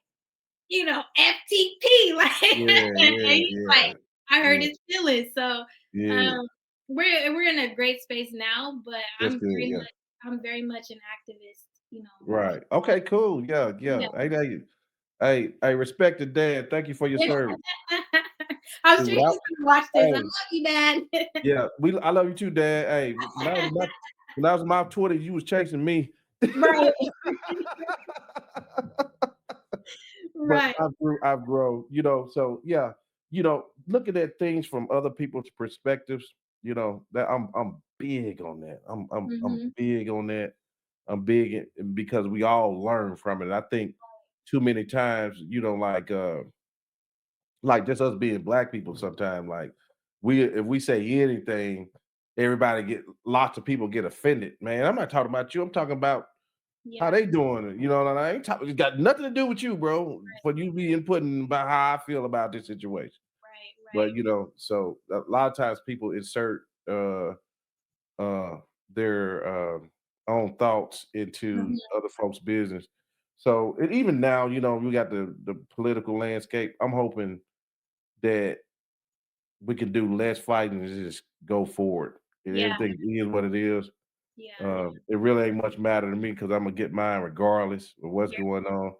FTP, like, Yeah, and yeah, he's like, yeah, I hurt yeah, his feelings. So, yeah. um, we're in a great space now, but That's good, yeah. I'm very much an activist, Right. Okay, cool. Yeah, yeah. Yeah. Hey, respect the dad. Thank you for your Yeah. service. I'm 'Cause sure he's without gonna watch this. I hey, love you, Dad. yeah, I love you too, Dad. Hey, when I was in my 20s, you was chasing me. Right, But right. I've grown, so yeah, looking at things from other people's perspectives, that I'm big on that. I'm Mhm. big on that. I'm big because we all learn from it. I think too many times, like just us being black people sometimes, like if we say anything, lots of people get offended. Man, I'm not talking about you. I'm talking about how Yeah, they doing it. And I ain't talking. It's got nothing to do with you, bro. For you be inputting about how I feel about this situation. right, But right. so a lot of times people insert uh their own thoughts into Mhm. other folks' business. So and even now, we got the political landscape. I'm hoping that we can do less fighting and just go forward. And Yeah, everything is what it is. Yeah. It really ain't much matter to me because I'm gonna get mine regardless of what's Yeah. going on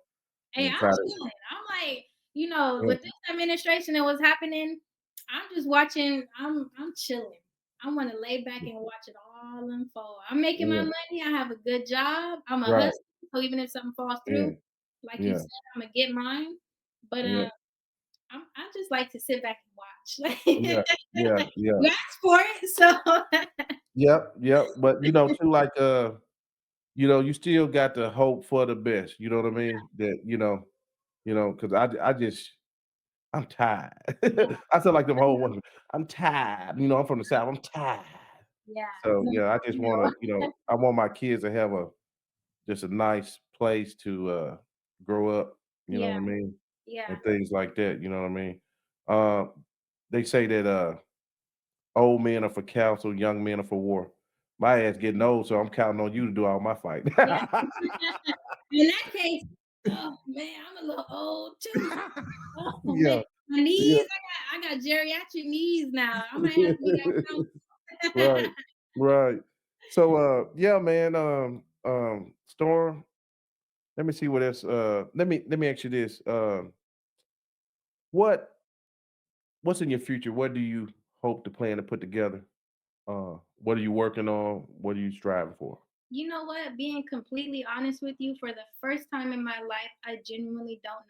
Hey, and I'm try to. chilling. I'm like, Yeah, with this administration and what's happening, I'm just watching. I'm chilling. I want to lay back and watch it all unfold. I'm making my yeah, money. I have a good job. I'm a right, hustler. So even if something falls yeah, through, like you yeah, said, I'm gonna get mine. But yeah, I just like to sit back and watch. yeah, yeah, Like yeah. you asked for it, so Yep, yep. But too, like you still got to hope for the best. You know what I mean? That because I just I'm tired. yeah, I feel like them whole ones. I'm tired. I'm from the South. I'm tired. yeah, So no, yeah, I just want no. I want my kids to have just a nice place to grow up. You know Yeah, what I mean, yeah. and things like that. You know what I mean. Uh, they say that old men are for counsel, young men are for war. My ass getting old, so I'm counting on you to do all my fighting. Yeah. In that case, oh man, I'm a little old too. Oh man, Yeah, my yeah. knees, I got geriatric knees now. I might have to be that Right, couch. right. So, yeah, man. Storm. Let me see what else. Let me ask you this. What what's in your future? What do you hope to plan to put together? What are you working on? What are you striving for? You know what? Being completely honest with you, for the first time in my life, I genuinely don't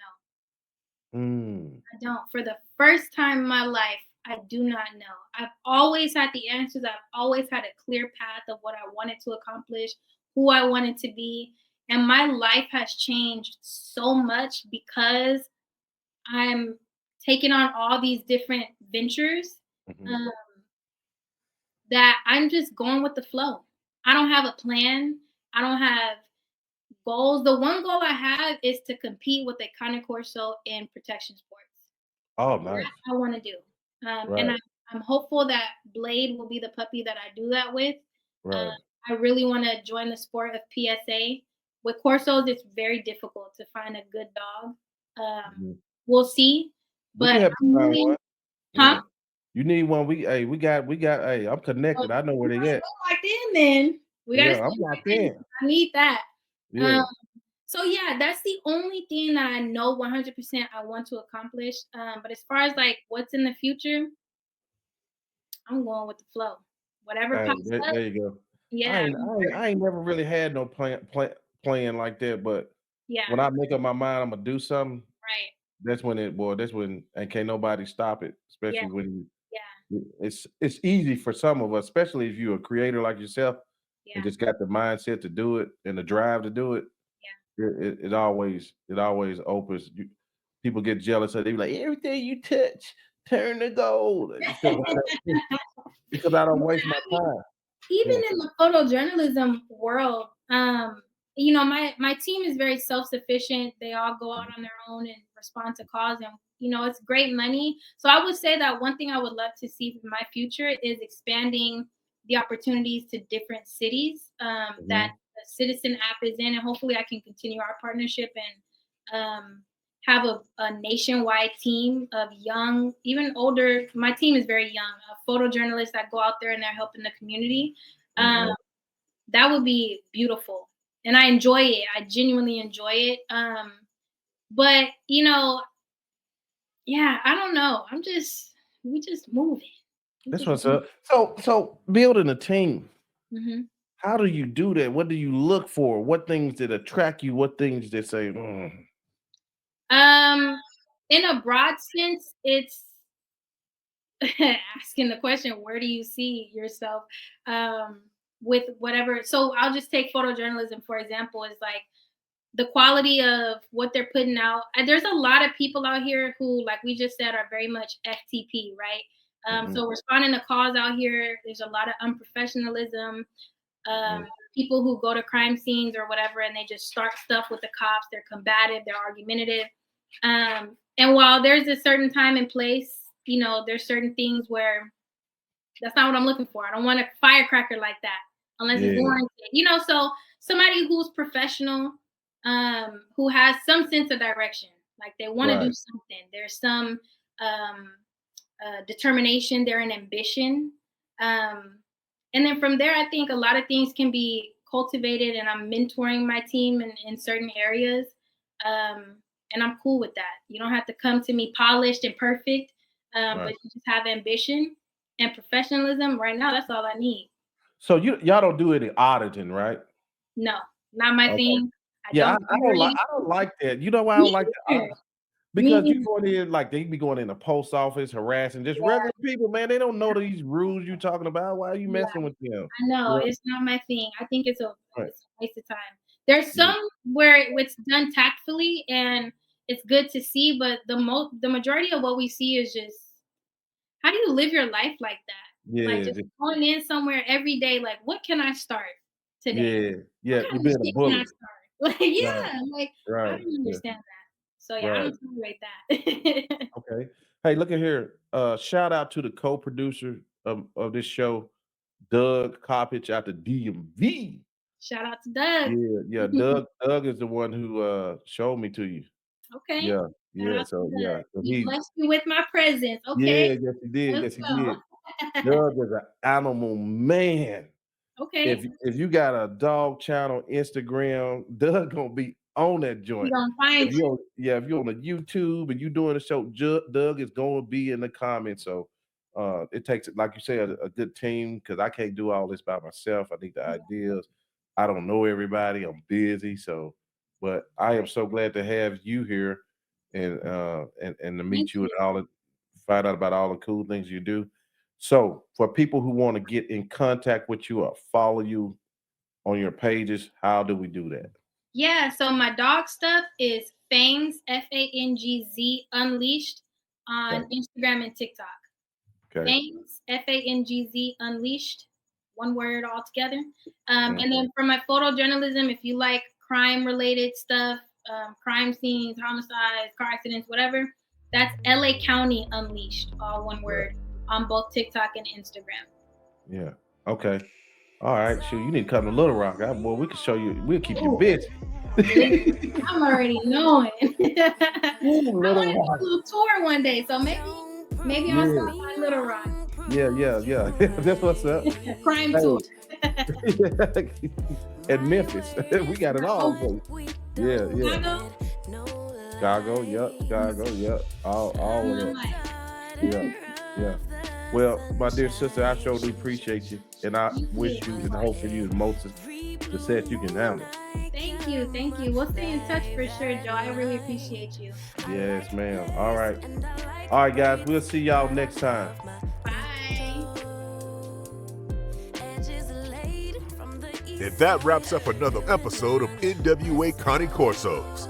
know. Mm, I don't. For the first time in my life, I do not know. I've always had the answers. I've always had a clear path of what I wanted to accomplish, who I wanted to be. And my life has changed so much because I'm taking on all these different ventures, mhm. um, that I'm just going with the flow. I don't have a plan. I don't have goals. The one goal I have is to compete with a Cane Corso in protection sports. Oh, That nice. I want to do. And Right, I'm hopeful that Blade will be the puppy that I do that with. Um, right. I really want to join the sport of PSA. With Corsos, it's very difficult to find a good dog. Mhm. We'll see, We but can help you I'm find really, one. huh? Yeah. You need one. We got. Hey, I'm Oh, connected. I know we where they gotta at. stay locked in then. We gotta Yeah, stay I'm locked locked in. in. I need that. Um, Yeah. so yeah, that's the only thing that I know 100% I want to accomplish. But as far as like what's in the future, I'm going with the flow. Whatever Hey, pops up, there you go. I yeah, ain't, I ain't, I ain't never really had no plan like that. But yeah, when I make up my mind, I'm gonna do something. right, That's when, and can't nobody stop it. yeah, Especially when yeah, it's easy for some of us, especially if you're a creator like yourself and yeah, just got the mindset to do it and the drive to do it. yeah. It always opens. People get jealous of it. They be like, everything you touch turn to gold because I don't waste my time. Even Yeah. in the photojournalism world, my team is very self-sufficient. They all go out on their own and respond to calls, and it's great money. So I would say that one thing I would love to see for my future is expanding the opportunities to different cities, that Mhm. the Citizen app is in, and hopefully I can continue our partnership and have a nationwide team of young, even older. My team is very young, photojournalists that go out there and they're helping the community. Um, Mhm. that would be beautiful, and I enjoy it. I genuinely enjoy it. But yeah, I don't know. We just moving. We That's just what's moving. up. So building a team, Mhm. how do you do that? What do you look for? What things that attract you? What things that say, "Mm." Um, in a broad sense, it's asking the question, where do you see yourself um, with whatever? So I'll just take photojournalism for example. Is like the quality of what they're putting out. And there's a lot of people out here who, like we just said, are very much FTP, right? Mhm. So responding to calls out here, there's a lot of unprofessionalism. Um, Mhm. People who go to crime scenes or whatever, and they just start stuff with the cops. They're combative. They're argumentative. And while there's a certain time and place, there's certain things where that's not what I'm looking for. I don't want a firecracker like that unless it's Yeah. warranted. So somebody who's professional, who has some sense of direction, like they want to do Right. something. There's some um, determination. They're an ambition, um, And then from there, I think a lot of things can be cultivated, and I'm mentoring my team in certain areas. And I'm cool with that. You don't have to come to me polished and perfect, but you just have ambition and professionalism. Right now, that's all I need. So y'all don't do any auditing, right? No, not my thing. I don't like that. You know why I don't like that? Because you going in like they be going in the post office harassing just regular people, man. They don't know these rules you talking about. Why are you messing with them? I know it's not my thing. I think it's a waste of time. There's some where it's done tactfully and it's good to see, but the majority of what we see is just, how do you live your life like that? Yeah, like just going in somewhere every day. Like, what can I start today? Yeah. You're being a bully. Like, like Right. I don't understand that. So I don't tolerate that. Okay. Hey, look at here. Shout out to the co-producer of this show, Doug Coppage out the DMV. Shout out to Doug. Yeah. Doug is the one who showed me to you. Okay. Yeah. So he blessed you with my presence. Okay. Yeah, yes he did. Yes he did. Doug is an animal man. Okay. If you got a dog channel, Instagram, Doug gonna be on that joint. If you're on the YouTube and you doing the show, Doug is gonna be in the comments. So it takes, like you said, a good team, because I can't do all this by myself. I need the ideas. I don't know everybody. I'm busy. So, but I am so glad to have you here and to meet you and find out about all the cool things you do. So for people who want to get in contact with you or follow you on your pages, how do we do that? Yeah, so my dog stuff is Fangs, Fangz Unleashed on Instagram and TikTok. Okay. Fangs, Fangz Unleashed, one word all together. And then for my photojournalism, if you like crime-related stuff, crime scenes, homicides, car accidents, whatever, that's LA County Unleashed, all one word, on both TikTok and Instagram. Yeah. Okay. All right. Shoot, you need to come to Little Rock. Boy, we can show you. We'll keep you busy. I'm already knowing. I want to do a little tour one day, so maybe I'll stop by Little Rock. Yeah. That's what's up. Crime tour. At Memphis, we got it all. Yeah. Chicago, yep. All of that. Yeah. Well, my dear sister, I sure do appreciate you, and I wish you and hope for you the most success you can handle. Thank you. We'll stay in touch for sure, Joe. I really appreciate you. Yes, ma'am. All right, guys. We'll see y'all next time. Bye. And that wraps up another episode of NWA Cane Corsos.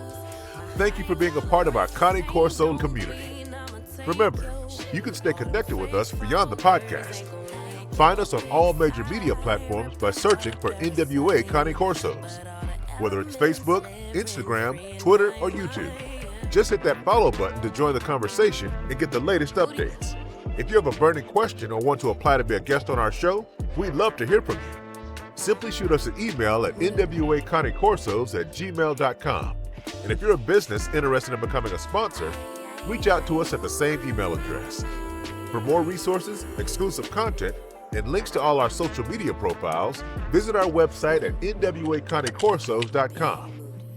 Thank you for being a part of our Cane Corso community. Remember, you can stay connected with us beyond the podcast. Find us on all major media platforms by searching for NWA Cane Corsos. Whether it's Facebook, Instagram, Twitter, or YouTube, just hit that follow button to join the conversation and get the latest updates. If you have a burning question or want to apply to be a guest on our show, we'd love to hear from you. Simply shoot us an email at nwacanecorsos@gmail.com. And if you're a business interested in becoming a sponsor, reach out to us at the same email address. For more resources, exclusive content, and links to all our social media profiles, visit our website at nwacanecorsos.com.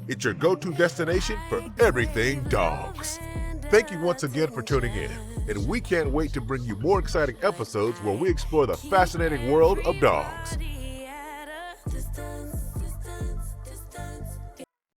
It's your go-to destination for everything dogs. Thank you once again for tuning in, and we can't wait to bring you more exciting episodes where we explore the fascinating world of dogs.